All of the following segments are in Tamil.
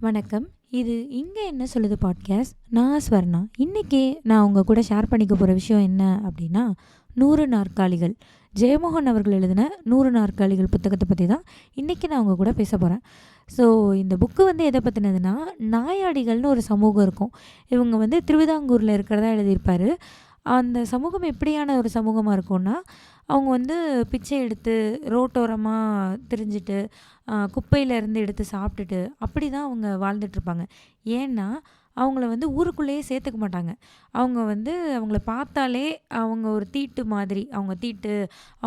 வணக்கம். இது இங்க என்ன சொல்லுது பாட்காஸ்ட். நான் ஸ்வர்ணா. இன்னைக்கு நான் உங்க கூட ஷேர் பண்ணிக்க போற விஷயம் என்ன அப்படின்னா, 100 நாற்காலிகள். ஜெயமோகன் அவர்கள் எழுதின 100 நாற்காலிகள் புத்தகத்தை பத்தி தான் இன்னைக்கு நான் உங்க கூட பேச போறேன். ஸோ இந்த புக்கு வந்து எதை பத்தினதுன்னா, நாயாடிகள்னு ஒரு சமூகம் இருக்கும். இவங்க வந்து திருவிதாங்கூர்ல இருக்கிறதா எழுதியிருப்பாரு. அந்த சமூகம் எப்படியான ஒரு சமூகமா இருக்கும்னா, அவங்க வந்து பிச்சை எடுத்து ரோட்டோரமா திரிஞ்சுட்டு, குப்பையில இருந்து எடுத்து சாப்பிட்டுட்டு, அப்படிதான் அவங்க வாழ்ந்துட்டுருப்பாங்க. ஏன்னா, அவங்கள வந்து ஊருக்குள்ளேயே சேர்த்துக்க மாட்டாங்க. அவங்க வந்து அவங்கள பார்த்தாலே அவங்க ஒரு தீட்டு மாதிரி, அவங்க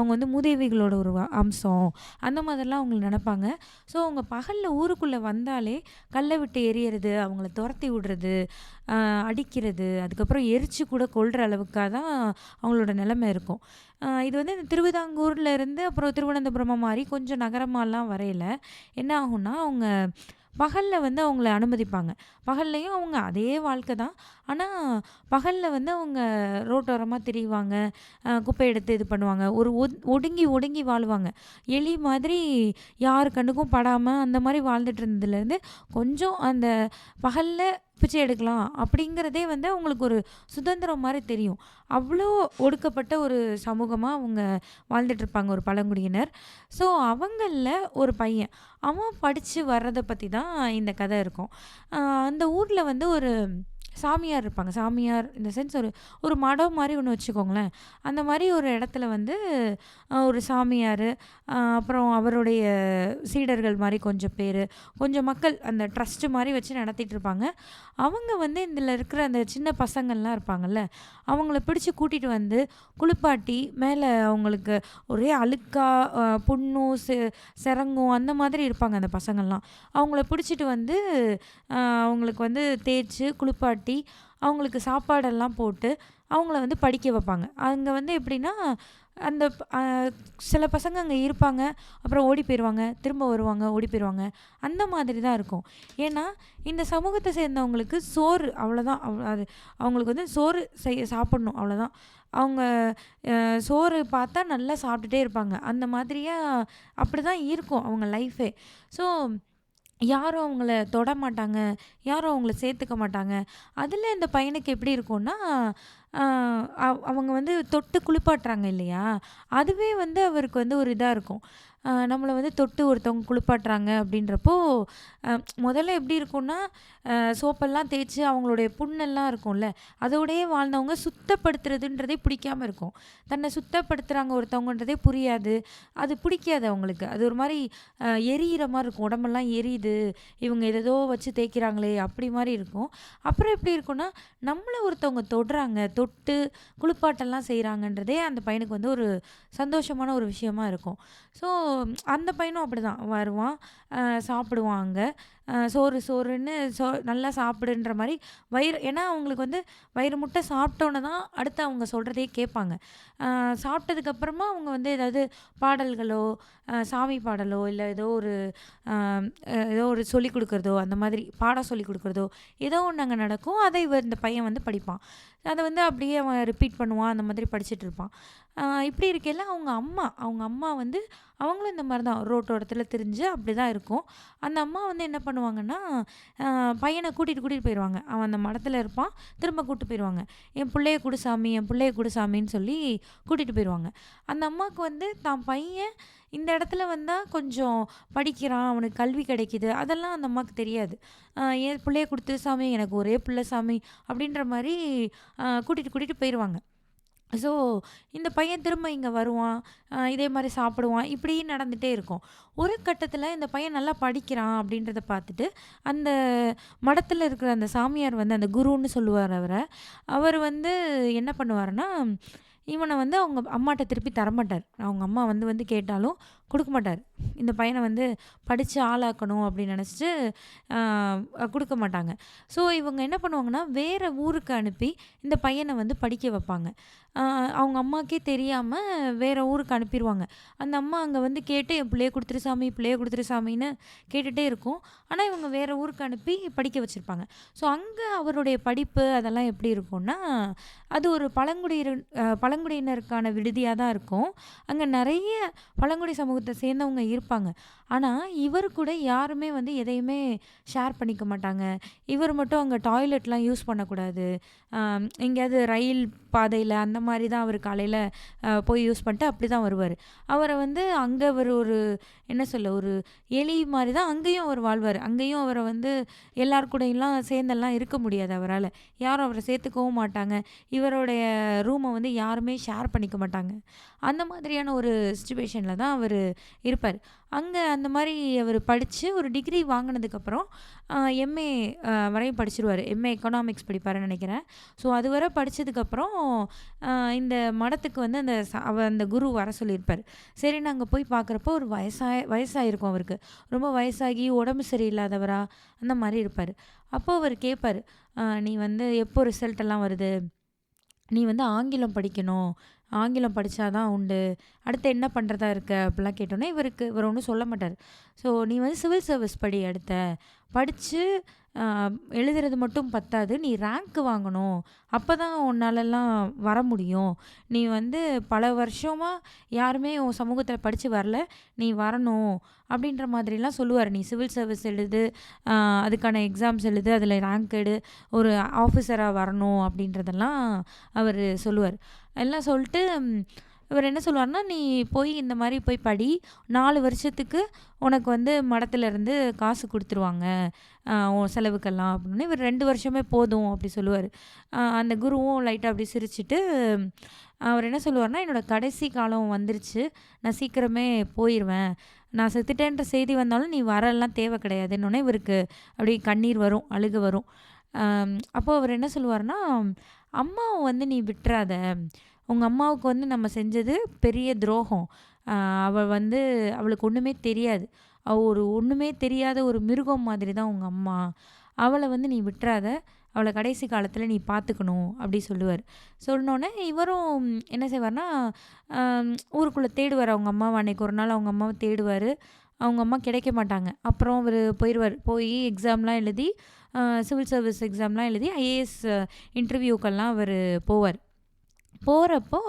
வந்து மூதேவிகளோட ஒரு அம்சம். அந்த மாதிரிலாம் அவங்கள நெனப்பாங்க. ஸோ, அவங்க பகல்ல ஊருக்குள்ள வந்தாலே கல்ல விட்டு எறியறது, அவங்கள தொரத்தி விடுறது, அடிக்கிறது, அதுக்கப்புறம் எரிச்சு கூட கொல்ற அளவுக்கா தான் அவங்களோட நிலைமை இருக்கும். இது வந்து இந்த திருவிதாங்கூர்ல இருந்து அப்புறம் திருவனந்தபுரமா மாறி கொஞ்சம் நகரமாலாம் வரையில, என்ன ஆகும்னா, அவங்க பகல்ல வந்து அவங்கள அனுமதிப்பாங்க. பகல்லேயும் அவங்க அதே வாழ்க்கை தான். ஆனா, பகல்ல வந்து அவங்க ரோட்டோரமா திரிவாங்க. குப்பை எடுத்து இது பண்ணுவாங்க. ஒரு ஒடுங்கி ஒடுங்கி வாழுவாங்க. எலி மாதிரி யார் கண்ணுக்கும் படாம அந்த மாரி வாழ்ந்துட்டு இருந்ததுலேருந்து, கொஞ்சம் அந்த பகல்ல பிச்சை எடுக்கலாம் அப்படிங்கிறதே வந்து அவங்களுக்கு ஒரு சுதந்திரம் மாரி தெரியும். அவ்வளோ ஒடுக்கப்பட்ட ஒரு சமூகமா அவங்க வாழ்ந்துட்டுருப்பாங்க, ஒரு பழங்குடியினர். ஸோ, அவங்கள்ல ஒரு பையன். அவன் படிச்சு வர்றத பத்தி தான் இந்த கதை இருக்கும். அ அந்த ஊர்ல வந்து ஒரு சாமியார் இருப்பாங்க. சாமியார் இந்த சென்ஸ் ஒரு ஒரு மடம் மாரி ஒண்ணு வச்சுக்கோங்களேன். அந்த மாரி ஒரு இடத்துல வந்து ஒரு சாமியாரு, அப்புறம் அவருடைய சீடர்கள் மாரி கொஞ்சம் பேரு, கொஞ்சம் மக்கள் அந்த ட்ரஸ்ட் மாரி வச்சு நடத்திட்டு இருப்பாங்க. அவங்க வந்து இதில இருக்கிற அந்த சின்ன பசங்கள்லாம் இருப்பாங்கல்ல, அவங்கள பிடிச்சு கூட்டிட்டு வந்து குளிப்பாட்டி, மேல அவங்களுக்கு ஒரே அழுக்கா புண்ணும், சிரங்கும் அந்த மாதிரி இருப்பாங்க அந்த பசங்கள்லாம். அவங்கள பிடிச்சிட்டு வந்து அவங்களுக்கு வந்து தேய்ச்சு, குளிப்பாட்டி, அவங்களுக்கு சாப்பாடெல்லாம் போட்டு, அவங்கள வந்து படிக்க வைப்பாங்க. அங்க வந்து எப்படின்னா, அந்த சில பசங்க அங்க இருப்பாங்க. அப்புறம் ஓடி போயிருவாங்க. திரும்ப வருவாங்க, ஓடி போயிருவாங்க. அந்த மாதிரி தான் இருக்கும். ஏன்னா, இந்த சமூகத்த சேர்ந்தவங்களுக்கு சோறு அவ்வளோதான். அது அவங்களுக்கு வந்து சோறு சாப்பிடணும் அவ்வளோதான். அவங்க சோறு பார்த்தா நல்லா சாப்பிட்டுட்டே இருப்பாங்க. அந்த மாதிரியா அப்படிதான் இருக்கும் அவங்க லைஃபே. ஸோ, யாரும் அவங்கள தொடமாட்டாங்க. யாரும் அவங்கள சேர்த்துக்க மாட்டாங்க. அதில இந்த பையனுக்கு எப்படி இருக்கும்னா, அ அவங்க வந்து தொட்டு குளிப்பாட்டுறாங்க இல்லையா? அதுவே வந்து அவருக்கு வந்து ஒரு இதா இருக்கும். நம்மள வந்து தொட்டு ஒருத்தவங்க குளிப்பாட்டுறாங்க அப்படின்றப்போ, முதல்ல எப்படி இருக்கும்னா, சோப்பெல்லாம் தேய்ச்சு அவங்களுடைய புண்ணெல்லாம் இருக்கும்ல, அதோடயே வாழ்ந்தவங்க சுத்தப்படுத்துறதுன்றதே பிடிக்காம இருக்கும். தன்னை சுத்தப்படுத்துறாங்க ஒருத்தவங்கன்றதே புரியாது. அது பிடிக்காது அவங்களுக்கு. அது ஒரு மாரி எரியிற மாரி இருக்கும். உடம்பெல்லாம் எரியுது. இவங்க ஏதேதோ வச்சு தேய்க்கிறாங்களே அப்படி மாரி இருக்கும். அப்புறம் எப்படி இருக்கும்னா, நம்மள ஒருத்தவங்க தொடுறாங்க, தொட்டு குளிப்பாட்டெல்லாம் செய்றாங்கன்றதே அந்த பையனுக்கு வந்து ஒரு சந்தோஷமான ஒரு விஷயமா இருக்கும். ஸோ, அந்த பையனும் அப்படிதான் வருவான், சாப்பிடுவான் அங்க. சோறு சோறுன்னு நல்லா சாப்பிடுன்ற மாரி ஏன்னா அவங்களுக்கு வந்து வயிறு முட்ட சாப்பிட்டோன்னே தான் அடுத்து அவங்க சொல்றதையே கேட்பாங்க. சாப்பிட்டதுக்கப்புறமா அவங்க வந்து ஏதாவது பாடல்களோ, சாமி பாடலோ, இல்ல அ ஏதோ ஒரு சொல்லிக் குடுக்குறதோ, அந்த மாதிரி பாடம் சொல்லிக் குடுக்குறதோ, ஏதோ ஒண்ணு அங்க நடக்கும். அதை இந்த பையன் வந்து படிப்பான். அத வந்து அப்படியே அவன் ரிப்பீட் பண்ணுவான். அந்த மாதிரி படிச்சுட்டு இருப்பான். இப்படி இருக்கையில அவங்க அம்மா வந்து அவங்களும் இந்த மாரி தான் ரோட்டோரத்தில திரிஞ்சு அப்படிதான் இருக்கும். அந்த அம்மா வந்து என்ன பண்ணுவாங்கன்னா, பையன கூட்டிட்டு போயிருவாங்க. அவன் அந்த மடத்துல இருப்பான். திரும்ப கூட்டு போயிருவாங்க. "என் புள்ளைய குடு சாமி, என் புள்ளைய குடு சாமின்னு" சொல்லி கூட்டிட்டு போயிருவாங்க. அந்த அம்மாவுக்கு வந்து தான் பையன் இந்த இடத்துல வந்தா கொஞ்சம் படிக்கிறான், அவனுக்கு கல்வி கிடைக்குது. அதெல்லாம் அந்த அம்மாவுக்கு தெரியாது. "என் புள்ளைய குடுத்துரு சாமி, எனக்கு ஒரே புள்ள சாமி" அப்படின்ற மாரி கூட்டிட்டு போயிருவாங்க. ஸோ, இந்த பையன் திரும்ப இங்க வருவான். இதே மாரி சாப்பிடுவான். இப்படி நடந்துட்டே இருக்கும். ஒரு கட்டத்தில இந்த பையன் நல்லா படிக்கிறான் அப்படின்றத பார்த்துட்டு, அந்த மடத்தில இருக்கிற அந்த சாமியார் வந்து அந்த குருன்னு சொல்லுவாரு அவர. அவர் வந்து என்ன பண்ணுவாருன்னா, இவன வந்து அவங்க அம்மாட்ட திருப்பி தரமாட்டார். அவங்க அம்மா வந்து வந்து கேட்டாலும் குடுக்க மாட்டாரு. இந்த பையன வந்து படிச்சு ஆளாக்கணும் அப்படின்னு நெனச்சுட்டு, குடுக்க மாட்டாங்க. ஸோ, இவங்க என்ன பண்ணுவாங்கன்னா, வேற ஊருக்கு அனுப்பி இந்த பையன வந்து படிக்க வைப்பாங்க. அ அவங்க அம்மாக்கே தெரியாம வேற ஊருக்கு அனுப்பிருவாங்க. அந்த அம்மா அங்க வந்து கேட்டு, "என் புள்ளைய குடுத்துரு சாமி, புள்ளைய குடுத்துரு சாமின்னு" கேட்டுட்டே இருக்கும். ஆனா, இவங்க வேற ஊருக்கு அனுப்பி படிக்க வச்சிருப்பாங்க. ஸோ, அங்க அவருடைய படிப்பு அதெல்லாம் எப்படி இருக்கும்னா, அது ஒரு பழங்குடியினருக்கான விடுதியா தான் இருக்கும். அங்க நெறைய பழங்குடி சமூகத்த சமூகத்தை சேர்ந்தவங்க இருப்பாங்க. ஆனால் இவர் கூட யாருமே வந்து எதையுமே ஷேர் பண்ணிக்க மாட்டாங்க. இவர் மட்டும் அங்கே டாய்லெட்லாம் யூஸ் பண்ணக்கூடாது. எங்கேயாவது ரயில் பாதையில் அந்த மாதிரி தான் அவர் காலையில் போய் யூஸ் பண்ணிட்டு அப்படி தான் வருவார். அவரை வந்து அங்கே அவர் ஒரு என்ன சொல்ல ஒரு எலி மாதிரி தான் அங்கேயும் அவர் வாழ்வார். அங்கேயும் அவரை வந்து எல்லார் கூடயெல்லாம் சேர்ந்தெல்லாம் இருக்க முடியாது அவரால். யாரும் அவரை சேர்த்துக்கவும் மாட்டாங்க. இவருடைய ரூமை வந்து யாருமே ஷேர் பண்ணிக்க மாட்டாங்க. அந்த மாதிரியான ஒரு சிச்சுவேஷனில் தான் அவர் இருப்பார். அங்கே அந்த மாதிரி அவர் படித்து ஒரு டிகிரி வாங்கினதுக்கப்புறம் எம்ஏ வரையும் படிச்சிருவார். எம்ஏ எக்கனாமிக்ஸ் படிப்பாருன்னு நினைக்கிறேன். ஸோ அதுவரை படித்ததுக்கப்புறம் இந்த மடத்துக்கு வந்து அந்த குரு வர சொல்லியிருப்பார். சரி நாங்கள் போய் பார்க்குறப்போ ஒரு வயசாகிருக்கும் அவருக்கு. ரொம்ப வயசாகி உடம்பு சரியில்லாதவரா அந்த மாதிரி இருப்பார். அப்போது அவர் கேட்பார், நீ வந்து எப்போ ரிசல்ட் எல்லாம் வருது, நீ வந்து ஆங்கிலம் படிக்கணும், ஆங்கிலம் படித்தா தான் உண்டு, அடுத்து என்ன பண்ணுறதா இருக்க அப்படிலாம் கேட்டோன்னே இவர் ஒன்றும் சொல்ல மாட்டார். ஸோ நீ வந்து சிவில் சர்வீஸ் படி, படித்து எழுதுறது மட்டும் பத்தாது, நீ ரேங்க் வாங்கணும், அப்போ தான் உன்னாலெல்லாம் வர முடியும், நீ வந்து பல வருஷமாக யாருமே உன் சமூகத்தில் படித்து வரல, நீ வரணும் அப்படின்ற மாதிரிலாம் சொல்லுவார். நீ சிவில் சர்வீஸ் எழுது, அதுக்கான எக்ஸாம்ஸ் எழுது, அதில் ரேங்க் எடு, ஒரு ஆஃபீஸராக வரணும் அப்படின்றதெல்லாம் அவர் சொல்லுவார். எல்லாம் சொல்லிட்டு இவர் என்ன சொல்லுவார்னா, நீ போய் இந்த மாதிரி போய் படி, 4 வருஷத்துக்கு உனக்கு வந்து மடத்துலேருந்து காசு கொடுத்துருவாங்க உன் செலவுக்கெல்லாம் அப்படின்னு. இவர் 2 வருஷமே போதும் அப்படி சொல்லுவார். அந்த குருவும் லைட்டாக அப்படி சிரிச்சுட்டு அவர் என்ன சொல்லுவார்னா, என்னோடய கடைசி காலம் வந்துருச்சு, நான் சீக்கிரமே போயிடுவேன், நான் செத்துட்டேன்ற செய்தி வந்தாலும் நீ வரலாம் தேவை கிடையாதுன்னொன்னே இவருக்கு அப்படி கண்ணீர் வரும், அழுக வரும். அப்போது அவர் என்ன சொல்லுவார்னா, அம்மாவை வந்து நீ விட்டுறாத, உங்கள் அம்மாவுக்கு வந்து நம்ம செஞ்சது பெரிய துரோகம், அவளுக்கு ஒன்றுமே தெரியாது, அவள் ஒன்றுமே தெரியாத ஒரு மிருகம் மாதிரி தான் உங்கள் அம்மா, அவளை வந்து நீ விட்டுறாத, அவளை கடைசி காலத்தில் நீ பார்த்துக்கணும் அப்படி சொல்லுவார். சொன்னோன்னே இவரும் என்ன செய்வார்னா, ஊருக்குள்ளே தேடுவார் அவங்க அம்மாவை. அன்றைக்கி ஒரு நாள் அவங்க அம்மாவை தேடுவார். அவங்க அம்மா கிடைக்க மாட்டாங்க. அப்புறம் அவர் போயிடுவார். போய் எக்ஸாம்லாம் எழுதி, சிவில் சர்வீஸ் எக்ஸாம்லாம் எழுதி ஐஏஎஸ் இன்டர்வியூக்கெல்லாம் அவர் போவார். போகிறப்போ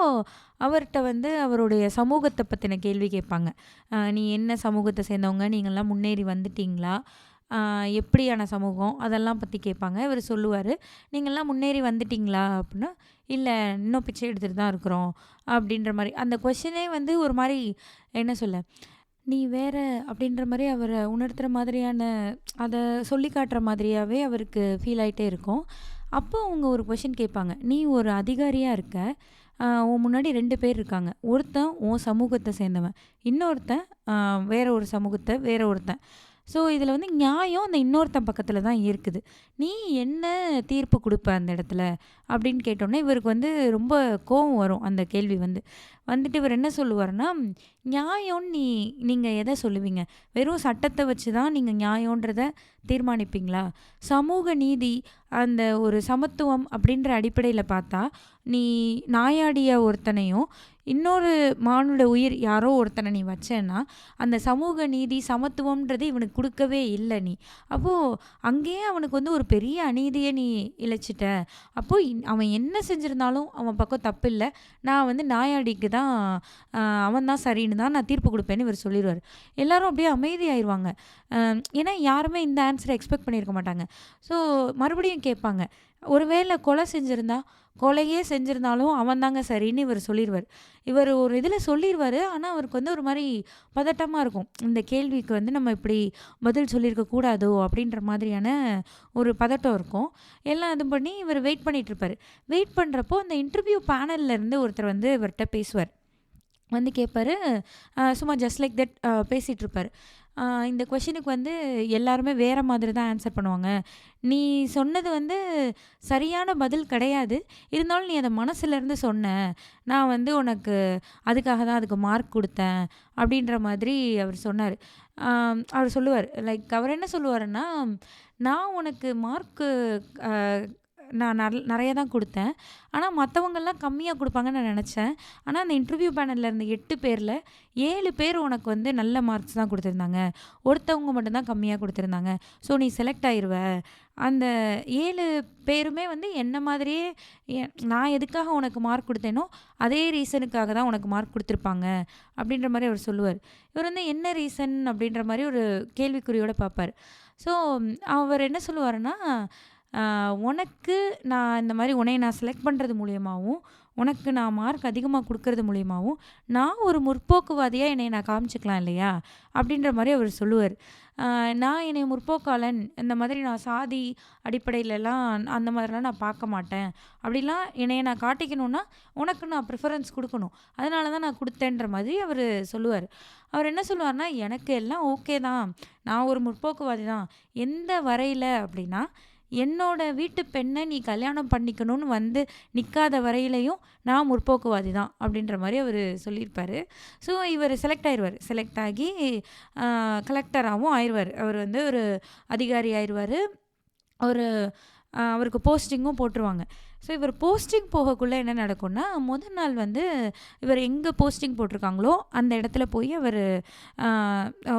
அவர்கிட்ட வந்து அவருடைய சமூகத்தை பற்றின கேள்வி கேட்பாங்க. நீ என்ன சமூகத்தை சேர்ந்தவங்க, நீங்கள்லாம் முன்னேறி வந்துட்டீங்களா, எப்படியான சமூகம், அதெல்லாம் பற்றி கேட்பாங்க. இவர் சொல்லுவார், நீங்கள்லாம் முன்னேறி வந்துட்டிங்களா அப்படின்னா, இல்லை இன்னும் பிச்சை எடுத்துகிட்டு தான் இருக்கிறோம் அப்படின்ற மாதிரி. அந்த கொஷினே வந்து ஒரு மாதிரி என்ன சொல்ல, நீ வேற அப்படின்ற மாதிரி அவரை உணர்த்துற மாதிரியான, அதை சொல்லி காட்டுற மாதிரியாகவே அவருக்கு ஃபீல் ஆகிட்டே இருக்கும். அப்போ அவங்க ஒரு கொஷின் கேட்பாங்க, நீ ஒரு அதிகாரியாக இருக்க, உன் முன்னாடி 2 பேர் இருக்காங்க, ஒருத்தன் உன் சமூகத்தை சேர்ந்தவன், இன்னொருத்தன் வேற ஒரு சமூகத்தை வேற ஒருத்தன். ஸோ இதில் வந்து நியாயம் அந்த இன்னொருத்தன் பக்கத்தில் தான் இருக்குது, நீ என்ன தீர்ப்பு கொடுப்ப அந்த இடத்துல அப்படின்னு கேட்டோன்னே இவருக்கு வந்து ரொம்ப கோபம் வரும். அந்த கேள்வி வந்துட்டு இவர் என்ன சொல்லுவார்னா, நியாயம்னு நீங்கள் எதை சொல்லுவீங்க, வெறும் சட்டத்தை வச்சு தான் நீங்கள் நியாயன்றதை தீர்மானிப்பீங்களா, சமூக நீதி அந்த ஒரு சமத்துவம் அப்படின்ற அடிப்படையில் பார்த்தா, நீ நாயாடிய ஒருத்தனையும் இன்னொரு மானுட உயிர் யாரோ ஒருத்தனை நீ வச்சேன்னா, அந்த சமூக நீதி சமத்துவம்ன்றது இவனுக்கு கொடுக்கவே இல்லை நீ. அப்போது அங்கேயே அவனுக்கு வந்து ஒரு பெரிய அநீதியை நீ இழைச்சிட்ட. அப்போது அவன் என்ன செஞ்சுருந்தாலும் அவன் பக்கம் தப்பு இல்லை, நான் வந்து நாயாடிக்கு தான் அவன் தான் சரின்னு தான் நான் தீர்ப்பு கொடுப்பேன்னு இவர் சொல்லிடுவார். எல்லாரும் அப்படியே அமைதியாயிருவாங்க. ஏன்னா யாருமே இந்த ஆன்சரை எக்ஸ்பெக்ட் பண்ணியிருக்க மாட்டாங்க. ஸோ மறுபடியும் கேட்பாங்க, ஒருவேளை கொலையே செஞ்சுருந்தாலும் அவன் தாங்க சரின்னு இவர் சொல்லிடுவார். இவர் ஒரு இதில் சொல்லிடுவார். ஆனால் அவருக்கு வந்து ஒரு மாதிரி பதட்டமாக இருக்கும், இந்த கேள்விக்கு வந்து நம்ம இப்படி பதில் சொல்லியிருக்க கூடாதோ அப்படின்ற மாதிரியான ஒரு பதட்டம் இருக்கும். எல்லாம் இது பண்ணி இவர் வெயிட் பண்ணிகிட்ருப்பார். வெயிட் பண்ணுறப்போ அந்த இன்டர்வியூ பேனல்லேருந்து ஒருத்தர் வந்து இவர்கிட்ட பேசுவார். வந்து கேட்பார், சும்மா ஜஸ்ட் லைக் தட் பேசிகிட்ருப்பார். இந்த கொஷினுக்கு வந்து எல்லாருமே வேறு மாதிரி தான் ஆன்சர் பண்ணுவாங்க, நீ சொன்னது வந்து சரியான பதில் கிடையாது, இருந்தாலும் நீ அதை மனசுலேருந்து சொன்ன, நான் வந்து உனக்கு அதுக்காக தான் அதுக்கு மார்க் கொடுத்தேன் அப்படின்ற மாதிரி அவர் சொன்னார். அவர் சொல்லுவார், லைக் அவர் என்ன சொல்லுவாருன்னா, நான் உனக்கு மார்க்கு நான் நிறைய தான் கொடுத்தேன். ஆனால் மற்றவங்கெல்லாம் கம்மியாக கொடுப்பாங்கன்னு நான் நினச்சேன். ஆனால் அந்த இன்டர்வியூ பேனலில் இருந்த 8 பேரில் 7 பேர் உனக்கு வந்து நல்ல மார்க்ஸ் தான் கொடுத்துருந்தாங்க. ஒருத்தவங்க மட்டும்தான் கம்மியாக கொடுத்துருந்தாங்க. ஸோ நீ செலக்ட் ஆயிடுவ. அந்த 7 பேருமே வந்து என்ன மாதிரியே நான் எதுக்காக உனக்கு மார்க் கொடுத்தேனோ அதே ரீசனுக்காக தான் உனக்கு மார்க் கொடுத்துருப்பாங்க அப்படின்ற மாதிரி அவர் சொல்லுவார். இவர் வந்து என்ன ரீசன் அப்படின்ற மாதிரி ஒரு கேள்விக்குறியோடு பார்ப்பார். ஸோ அவர் என்ன சொல்லுவாருன்னா, உனக்கு நான் இந்த மாதிரி உன்னை நான் செலக்ட் பண்ணுறது மூலியமாகவும் உனக்கு நான் மார்க் அதிகமாக கொடுக்கறது மூலியமாகவும் நான் ஒரு முற்போக்குவாதியாக என்னை நான் காமிச்சிக்கலாம் இல்லையா அப்படின்ற மாதிரி அவர் சொல்லுவார். நான் என்னை முற்போக்காளன், இந்த மாதிரி நான் சாதி அடிப்படையிலலாம் அந்த மாதிரிலாம் நான் பார்க்க மாட்டேன், அப்படிலாம் என்னையை நான் காட்டிக்கணுன்னா உனக்கு நான் ப்ரிஃபரன்ஸ் கொடுக்கணும், அதனால தான் நான் கொடுத்தேன்ற மாதிரி அவர் சொல்லுவார். அவர் என்ன சொல்லுவார்னா, எனக்கு எல்லாம் ஓகே தான், நான் ஒரு முற்போக்குவாதி தான், எந்த வரையில் அப்படின்னா என்னோட வீட்டு பெண்ணை நீ கல்யாணம் பண்ணிக்கணும்னு வந்து நிற்காத வரையிலையும் நான் முற்போக்குவாதி தான் அப்படின்ற மாதிரி அவர் சொல்லியிருப்பார். ஸோ இவர் செலக்ட் ஆயிடுவார். செலக்ட் ஆகி கலெக்டராகவும் ஆயிடுவார். அவர் வந்து ஒரு அதிகாரி ஆயிடுவார். ஒரு அவருக்கு போஸ்டிங்கும் போட்டுருவாங்க. ஸோ இவர் போஸ்டிங் போகக்குள்ளே என்ன நடக்கும்னா, முதல் நாள் வந்து இவர் எங்கே போஸ்டிங் போட்டிருக்காங்களோ அந்த இடத்துல போய் அவர்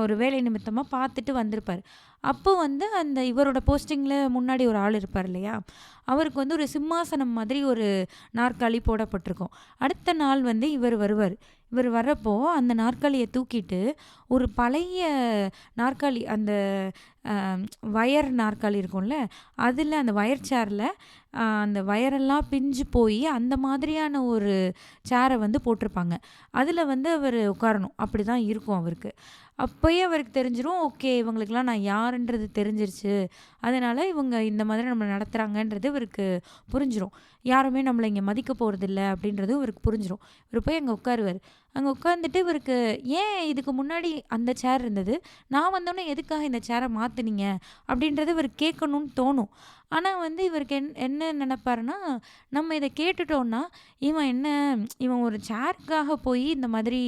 ஒரு வேலை நிமித்தமாக பார்த்துட்டு வந்திருப்பார். அப்போ வந்து அந்த இவரோட போஸ்டிங்கில் முன்னாடி ஒரு ஆள் இருப்பார் இல்லையா, அவருக்கு வந்து ஒரு சிம்மாசனம் மாதிரி ஒரு நாற்காலி போடப்பட்டிருக்கும். அடுத்த நாள் வந்து இவர் வருவார். இவர் வரப்போ அந்த நாற்காலியை தூக்கிட்டு ஒரு பழைய நாற்காலி, அந்த வயர் நாற்காலி இருக்கும்ல, அதில் அந்த வயர் சேரில் அந்த வயரெல்லாம் பிஞ்சு போய் அந்த மாதிரியான ஒரு சேரை வந்து போட்டிருப்பாங்க. அதில் வந்து அவர் உட்காரணும், அப்படி தான் இருக்கும் அவருக்கு. அப்போயே அவருக்கு தெரிஞ்சிடும், ஓகே இவங்களுக்கெல்லாம் நான் யாருன்றது தெரிஞ்சிருச்சு, அதனால் இவங்க இந்த மாதிரி நம்மளை நடத்துகிறாங்கன்றது இவருக்கு புரிஞ்சிடும். யாருமே நம்மளை இங்கே மதிக்க போகிறதில்ல அப்படின்றது இவருக்கு புரிஞ்சிடும். இவர் போய் அங்கே உட்காருவார். அங்கே உட்காந்துட்டு இவருக்கு, ஏன் இதுக்கு முன்னாடி அந்த சேர் இருந்தது, நான் வந்தோடனே எதுக்காக இந்த சேரை மாற்றுனீங்க அப்படின்றது இவர் கேட்கணும்னு தோணும். ஆனால் வந்து இவருக்கு என்ன நினைப்பாருன்னா, நம்ம இதை கேட்டுட்டோன்னா இவன் ஒரு சேருக்காக போய் இந்த மாதிரி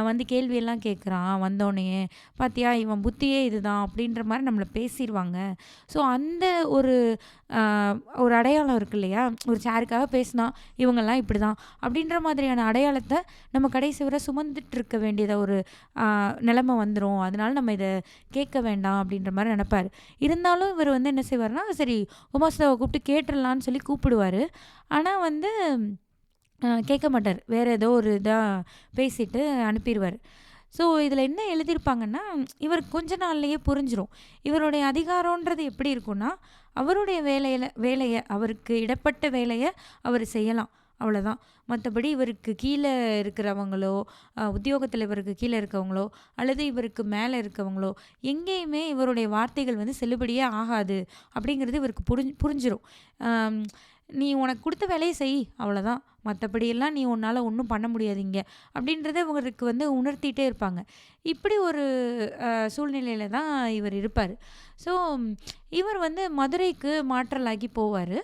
வந்து கேள்வியெல்லாம் கேட்குறான், வந்தோடனே பார்த்தியா இவன் புத்தியே இதுதான் அப்படின்ற மாதிரி நம்மளை பேசிடுவாங்க. ஸோ அந்த ஒரு அடையாளம் இருக்கு இல்லையா, ஒரு சேருக்காக பேசினா இவங்கெல்லாம் இப்படி தான் அப்படின்ற மாதிரியான அடையாளத்தை நம்ம கடைசி வரை சுமந்துட்டு இருக்க வேண்டியதை ஒரு நிலைமை வந்துடும். அதனால நம்ம இதை கேட்க வேண்டாம் அப்படின்ற மாதிரி நினைப்பார். இருந்தாலும் இவர் வந்து என்ன செய்வார்னா, சரி உமாசுதாவை கூப்பிட்டு கேட்டுடலான்னு சொல்லி கூப்பிடுவார். ஆனால் வந்து கேட்க மாட்டார், வேறு ஏதோ ஒரு இதாக பேசிட்டு அனுப்பிடுவார். ஸோ இதில் என்ன எழுதியிருப்பாங்கன்னா, இவருக்கு கொஞ்ச நாள்லேயே புரிஞ்சிடும் இவருடைய அதிகாரன்றது எப்படி இருக்குன்னா, அவருடைய வேலையை அவருக்கு இடப்பட்ட வேலையை அவர் செய்யலாம், அவ்வளோதான். மற்றபடி இவருக்கு கீழே இருக்கிறவங்களோ, உத்தியோகத்தில் இவருக்கு கீழே இருக்கவங்களோ அல்லது இவருக்கு மேலே இருக்கவங்களோ எங்கேயுமே இவருடைய வார்த்தைகள் வந்து செல்லுபடியே ஆகாது அப்படிங்கிறது இவருக்கு புரிஞ்சிடும். நீ உனக்கு கொடுத்த வேலையை செய், அவ்வளோதான், மற்றபடியெல்லாம் நீ உன்னால் ஒன்றும் பண்ண முடியாதீங்க அப்படின்றத இவருக்கு வந்து உணர்த்திகிட்டே இருப்பாங்க. இப்படி ஒரு சூழ்நிலையில் தான் இவர் இருப்பார். ஸோ இவர் வந்து மதுரைக்கு மாற்றலாகி போவார்.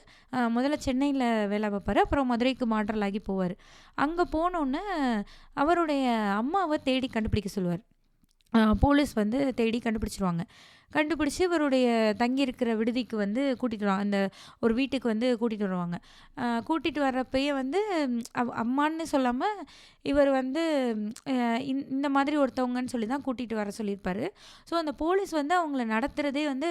முதல்ல சென்னையில் வேலை பார்ப்பார், அப்புறம் மதுரைக்கு மாற்றலாகி போவார். அங்கே போனோன்னே அவருடைய அம்மாவை தேடி கண்டுபிடிக்க சொல்லுவார். போலீஸ் வந்து தேடி கண்டுபிடிச்சிருவாங்க. கண்டுபிடிச்சி இவருடைய தங்கியிருக்கிற விடுதிக்கு வந்து கூட்டிகிட்டு வருவாங்க, அந்த ஒரு வீட்டுக்கு வந்து கூட்டிகிட்டு வருவாங்க. கூட்டிகிட்டு வர்றப்பயே வந்து அம்மான்னு சொல்லாமல் இவர் வந்து இந்த மாதிரி ஒருத்தவங்கன்னு சொல்லி தான் கூட்டிகிட்டு வர சொல்லியிருப்பார். ஸோ அந்த போலீஸ் வந்து அவங்கள நடத்துகிறதே வந்து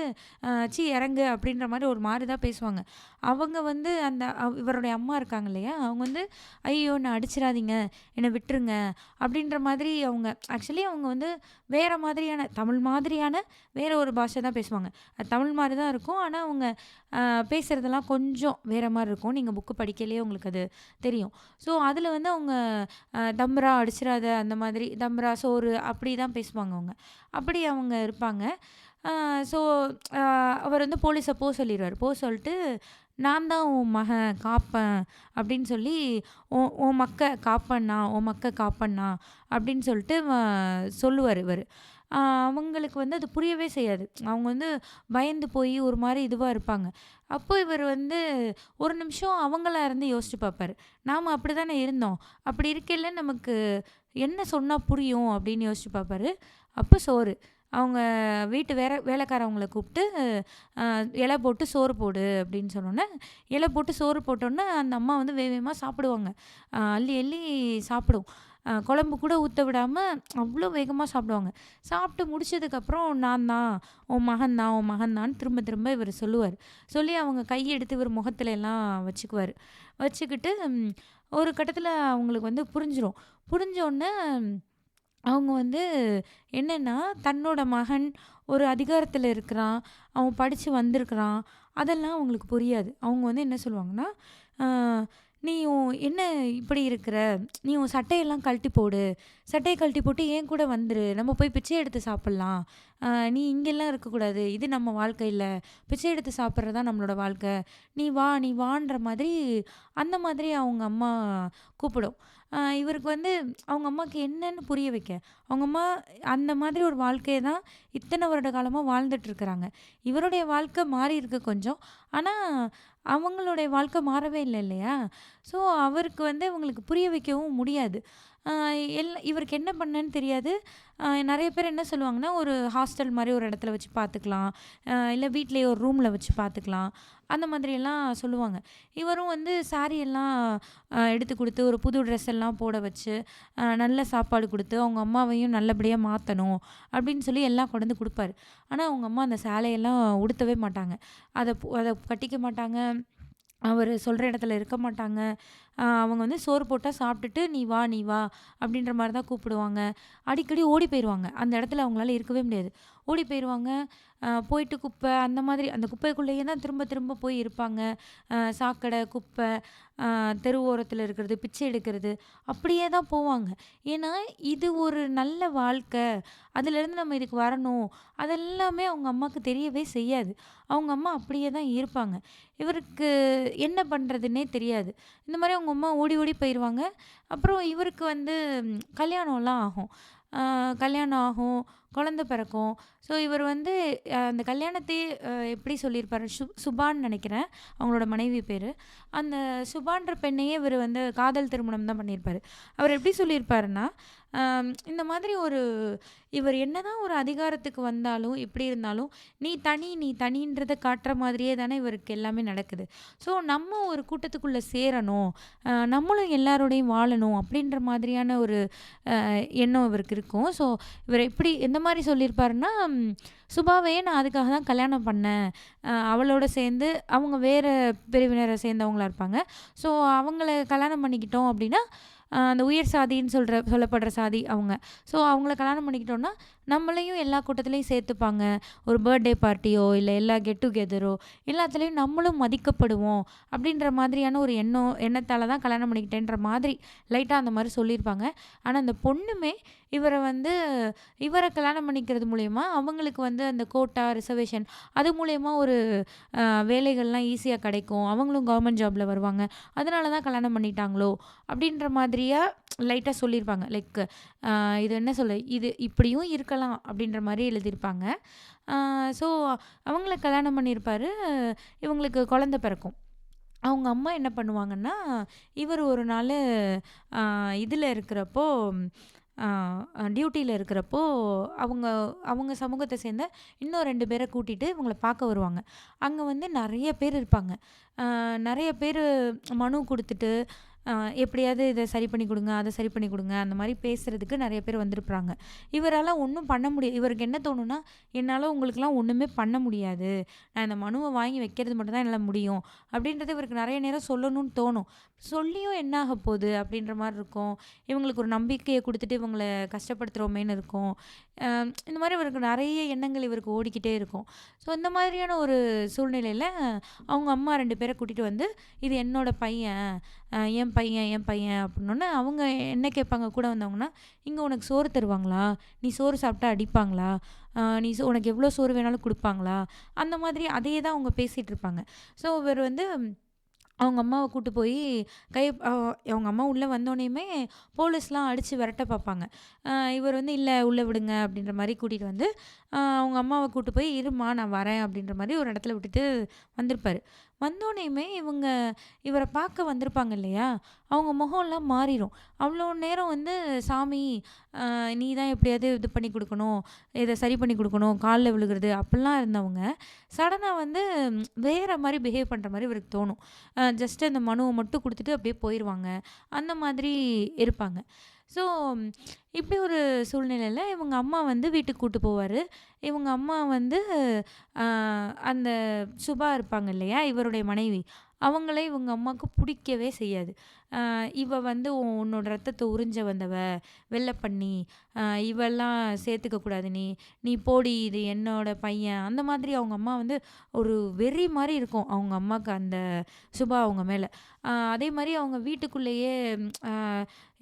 இறங்கு அப்படின்ற மாதிரி ஒரு மாதிரி தான் பேசுவாங்க. அவங்க வந்து அந்த இவருடைய அம்மா இருக்காங்க இல்லையா, அவங்க வந்து ஐயோ நான் அடிச்சிடாதீங்க, என்னை விட்டுருங்க அப்படின்ற மாதிரி ஆக்சுவலி அவங்க வந்து வேறு மாதிரியான தமிழ் மாதிரியான வேறு ஒரு பாஷை தான் பேசுவாங்க. அது தமிழ் மாதிரி தான் இருக்கும், ஆனால் அவங்க பேசுகிறதெல்லாம் கொஞ்சம் வேறு மாதிரி இருக்கும். நீங்கள் புக்கு படிக்கலையே உங்களுக்கு அது தெரியும். ஸோ அதில் வந்து அவங்க தம்ரா அடிச்சிடாத, அந்த மாதிரி தம்ரா சோறு அப்படி தான் பேசுவாங்க. அப்படி அவங்க இருப்பாங்க. ஸோ அவர் வந்து போலீஸை போக சொல்லிட்டு, நான் தான் உன் மகன் காப்பேன் அப்படின்னு சொல்லி, உன் மக்க காப்பண்ணா அப்படின்னு சொல்லிட்டு சொல்லுவார் இவர். அவங்களுக்கு வந்து அது புரியவே செய்யாது. அவங்க வந்து பயந்து போய் ஒரு மாதிரி இதுவாக இருப்பாங்க. அப்போ இவர் வந்து ஒரு நிமிஷம் அவங்களா இருந்து யோசிச்சு பார்ப்பார், நாம் அப்படி தானே இருந்தோம், அப்படி இருக்கையில் நமக்கு என்ன சொன்னால் புரியும் அப்படின்னு யோசிச்சு பார்ப்பாரு. அப்போ அவங்க வீட்டு வேலைக்காரவங்களை கூப்பிட்டு இலை போட்டு சோறு போடு அப்படின்னு சொன்னோன்னே, இலை போட்டு சோறு போட்டோன்னே அந்த அம்மா வந்து வேகமா சாப்பிடுவாங்க. அள்ளி அள்ளி சாப்பிடும். குழம்பு கூட ஊத்த விடாம அவ்வளோ வேகமா சாப்பிடுவாங்க. சாப்பிட்டு முடிச்சதுக்கப்புறம், "நான் தான், உன் மகன் தான், உன் மகன் தான்னு" திரும்ப திரும்ப இவரு சொல்லுவாரு. சொல்லி அவங்க கையெடுத்து இவர் முகத்துல எல்லாம் வச்சுக்குவாரு. வச்சுக்கிட்டு ஒரு கட்டத்தில அவங்களுக்கு வந்து புரிஞ்சிரும். புரிஞ்சோனே அவங்க வந்து என்னன்னா, தன்னோட மகன் ஒரு அதிகாரத்தில இருக்கிறான், அவன் படிச்சு வந்திருக்கிறான், அதெல்லாம் அவங்களுக்கு புரியாது. அவங்க வந்து என்ன சொல்லுவாங்கன்னா, "அ நீ என்ன இப்படி இருக்கிற? நீ உன் சட்டையெல்லாம் கழட்டி போடு. சட்டைய கழட்டி போட்டு என் கூட வந்துரு. நம்ம போய் பிச்சை எடுத்து சாப்பிடலாம். நீ இங்கெல்லாம் இருக்கக்கூடாது. இது நம்ம வாழ்க்கை இல்ல. பிச்சை எடுத்து சாப்பிட்றது தான் நம்மளோட வாழ்க்கை. நீ வா, நீ வான்ற" மாதிரி அந்த மாதிரி அவங்க அம்மா கூப்பிடும். இவருக்கு வந்து அவங்க அம்மாவுக்கு என்னன்னு புரிய வைக்க, அவங்க அம்மா அந்த மாதிரி ஒரு வாழ்க்கைய தான் இத்தனை வருட காலமா வாழ்ந்துட்டுருக்கிறாங்க. இவருடைய வாழ்க்கை மாறியிருக்கு கொஞ்சம். ஆனா, அவங்களுடைய வாழ்க்கை மாறவே இல்ல இல்லையா? ஸோ, அவருக்கு வந்து இவங்களுக்கு புரிய வைக்கவும் முடியாது. அ இவருக்கு என்ன பண்ணன்னு தெரியாது. நெறைய பேர் என்ன சொல்லுவாங்கன்னா, ஒரு ஹாஸ்டல் மாரி ஒரு இடத்துல வச்சு பார்த்துக்கலாம். இல்ல வீட்லயே ஒரு ரூம்ல வச்சு பார்த்துக்கலாம். அந்த மாதிரியெல்லாம் சொல்லுவாங்க. இவரும் வந்து சாரி எல்லாம் எடுத்து குடுத்து, ஒரு புது ட்ரெஸ் எல்லாம் போட வச்சு, நல்ல சாப்பாடு குடுத்து, அவங்க அம்மாவையும் நல்லபடியா மாத்தணும் அப்படின்னு சொல்லி எல்லாம் கொண்டு வந்து குடுப்பாரு. ஆனா, அவங்க அம்மா அந்த சேலையெல்லாம் உடுத்தவே மாட்டாங்க. அத கட்டிக்க மாட்டாங்க. அவரு சொல்ற இடத்துல இருக்க மாட்டாங்க. அவங்க வந்து சோறு போட்டா சாப்பிட்டுட்டு, "நீ வா, நீ வா" அப்படின்ற மாரி தான் கூப்பிடுவாங்க. அடிக்கடி ஓடி போயிருவாங்க. அந்த இடத்துல அவங்களால இருக்கவே முடியாது. ஓடி போயிருவாங்க. போயிட்டு குப்பை அந்த மாதிரி அந்த குப்பைக்குள்ளேயே தான் திரும்ப திரும்ப போய் இருப்பாங்க. சாக்கடை, குப்பை, தெரு ஓரத்தில இருக்கிறது, பிச்சை எடுக்கிறது, அப்படியே தான் போவாங்க. ஏன்னா, இது ஒரு நல்ல வாழ்க்கை. அதுலேருந்து நம்ம இதுக்கு வரணும். அதெல்லாமே அவங்க அம்மாக்கு தெரியவே செய்யாது. அவங்க அம்மா அப்படியே தான் இருப்பாங்க. இவருக்கு என்ன பண்ணுறதுன்னே தெரியாது. இந்த மாரி அவங்க அம்மா ஓடி ஓடி போயிருவாங்க. அப்புறம் இவருக்கு வந்து கல்யாணம்லாம் ஆகும். கல்யாணம் ஆகும், குழந்தை பிறக்கும். ஸோ இவர் வந்து அந்த கல்யாணத்தையே எப்படி சொல்லியிருப்பாரு, சுபான்னு நெனைக்கிறேன். அவங்களோட மனைவி பேரு. அந்த சுபான்ற பெண்ணையே இவரு வந்து காதல் திருமணம் தான் பண்ணியிருப்பாரு. அவர் எப்படி சொல்லியிருப்பாருன்னா, இந்த மாதிரி இவர் என்னதான் ஒரு அதிகாரத்துக்கு வந்தாலும், எப்படி இருந்தாலும், "நீ தனி, நீ தனின்றத" காட்டுற மாதிரியே தானே இவருக்கு எல்லாமே நடக்குது. ஸோ நம்ம ஒரு கூட்டத்துக்குள்ள சேரணும், நம்மளும் எல்லாரோடையும் வாழணும் அப்படின்ற மாதிரியான ஒரு எண்ணம் இவருக்கு இருக்கும். ஸோ இவர் எப்படி எந்த மாரி சொல்லியிருப்பாருன்னா, சுபாவையே நான் அதுக்காக தான் கல்யாணம் பண்ணேன். அவளோட சேர்ந்து அவங்க வேற பிரிவினரை சேர்ந்தவங்களா இருப்பாங்க. ஸோ அவங்கள கல்யாணம் பண்ணிக்கிட்டோம் அப்படின்னா, அந்த உயர் சாதின்னு சொல்லப்படுற சாதி அவங்க. ஸோ அவங்கள கல்யாணம் பண்ணிக்கிட்டோம்னா, நம்மளையும் எல்லா கூட்டத்திலயும் சேர்த்துப்பாங்க. ஒரு பர்த்டே பார்ட்டியோ, இல்ல எல்லா கெட் டுகெதரோ எல்லாத்துலயும் நம்மளும் மதிக்கப்படுவோம். அப்படின்ற மாதிரியான ஒரு எண்ணத்தால தான் கல்யாணம் பண்ணிக்கிட்டேன்ற மாதிரி லைட்டா அந்த மாரி சொல்லியிருப்பாங்க. ஆனா அந்த பொண்ணுமே இவர கல்யாணம் பண்ணிக்கிறது மூலியமா அவங்களுக்கு வந்து அந்த கோட்டா, ரிசர்வேஷன் அது மூலியமா ஒரு வேலைகள்லாம் ஈஸியா கிடைக்கும். அவங்களும் கவர்மெண்ட் ஜாப்ல வருவாங்க. அதனால தான் கல்யாணம் பண்ணிட்டாங்களோ! அப்படின்ற மாதிரியா லைட்டா சொல்லியிருப்பாங்க. லைக் இது என்ன சொல்ல, இது இப்படியும் இருக்கலாம் அப்படின்ற மாரி எழுதியிருப்பாங்க. ஸோ அவங்கள கல்யாணம் பண்ணியிருப்பாரு. இவங்களுக்கு குழந்தை பிறக்கும். அவங்க அம்மா என்ன பண்ணுவாங்கன்னா, இவர் ஒரு நாளு இதில இருக்கிறப்போ டியூட்டில இருக்கிறப்போ, அவங்க அவங்க சமூகத்த சேர்ந்த இன்னும் 2 பேர கூட்டிட்டு இவங்கள பார்க்க வருவாங்க. அங்க வந்து நெறைய பேர் இருப்பாங்க. நெறைய பேரு மனு குடுத்துட்டு, எப்படியாவது இத சரி பண்ணி குடுங்க, அத சரி பண்ணி குடுங்க, அந்த மாரி பேசுறதுக்கு நெறைய பேர் வந்திருப்பாங்க. இவரால ஒண்ணும் பண்ண இவருக்கு என்ன தோணும்னா, என்னால உங்களுக்கெல்லாம் ஒண்ணுமே பண்ண முடியாது. நான் இந்த மனுவ வாங்கி வைக்கிறது மட்டும் தான் என்னால முடியும். அப்படின்றது இவருக்கு நெறைய நேரம் சொல்லணும்னு தோணும். சொல்லியும் என்ன ஆக போகுது அப்படின்ற மாரி இருக்கும். இவங்களுக்கு ஒரு நம்பிக்கைய குடுத்துட்டு இவங்கள கஷ்டப்படுத்துறோமேன்னு இருக்கும். இந்த மாரி இவருக்கு நெறைய எண்ணங்கள் இவருக்கு ஓடிக்கிட்டே இருக்கும். ஸோ இந்த மாதிரியான ஒரு சூழ்நிலையில அவங்க அம்மா 2 பேர கூட்டிட்டு வந்து, "இது என்னோட பையன். என் பையன், என் பையன்" அப்படின்னோனே அவங்க என்ன கேட்பாங்க கூட வந்தவங்கன்னா, "இங்க உனக்கு சோறு தருவாங்களா? நீ சோறு சாப்பிட்டா அடிப்பாங்களா? நீ உனக்கு எவ்வளோ சோறு வேணாலும் குடுப்பாங்களா?" அந்த மாதிரி அதே தான் அவங்க பேசிட்டு இருப்பாங்க. ஸோ இவர் வந்து அவங்க அம்மாவ கூட்டு போய் அவங்க அம்மா உள்ள வந்தோனேயுமே போலீஸ்லாம் அடிச்சு விரட்ட பார்ப்பாங்க. இவர் வந்து "இல்ல உள்ள விடுங்க" அப்படின்ற மாரி கூட்டிட்டு வந்து, அவங்க அம்மாவ கூட்டு போய் "இரும்மா நான் வரேன்" அப்படின்ற மாரி ஒரு இடத்துல விட்டுட்டு வந்திருப்பாரு. வந்தோனேயுமே இவர பார்க்க வந்திருப்பாங்க இல்லையா? அவங்க முகம்லாம் மாறிடும். அவ்வளோ நேரம் வந்து சாமி நீ தான் எப்படியாவது இது பண்ணி கொடுக்கணும், இதை சரி பண்ணி கொடுக்கணும், காலில் விழுகிறது அப்படிலாம் இருந்தவங்க சடனாக வந்து வேறு மாதிரி பிஹேவ் பண்ணுற மாதிரி இவருக்கு தோணும். ஜஸ்ட் அந்த மனுவை மட்டும் கொடுத்துட்டு அப்படியே போயிடுவாங்க. அந்த மாதிரி இருப்பாங்க. ஸோ இப்படி ஒரு சூழ்நிலையில் இவங்க அம்மா வந்து வீட்டுக்கு கூட்டு போவார். இவங்க அம்மா வந்து அந்த சுபா இருப்பாங்க இல்லையா, இவருடைய மனைவி, அவங்களே இவங்க அம்மாவுக்கு பிடிக்கவே செய்யாது. இவ வந்து உன்னோட ரத்தத்தை உறிஞ்ச வந்தவ, வெள்ளை பண்ணி, இவெல்லாம் சேர்த்துக்க கூடாது, நீ நீ போடி, இது என்னோட பையன், அந்த மாதிரி அவங்க அம்மா வந்து ஒரு வெறி மாதிரி இருக்கும் அவங்க அம்மாவுக்கு அந்த சுபா அவங்க மேலே. அதே மாதிரி அவங்க வீட்டுக்குள்ளேயே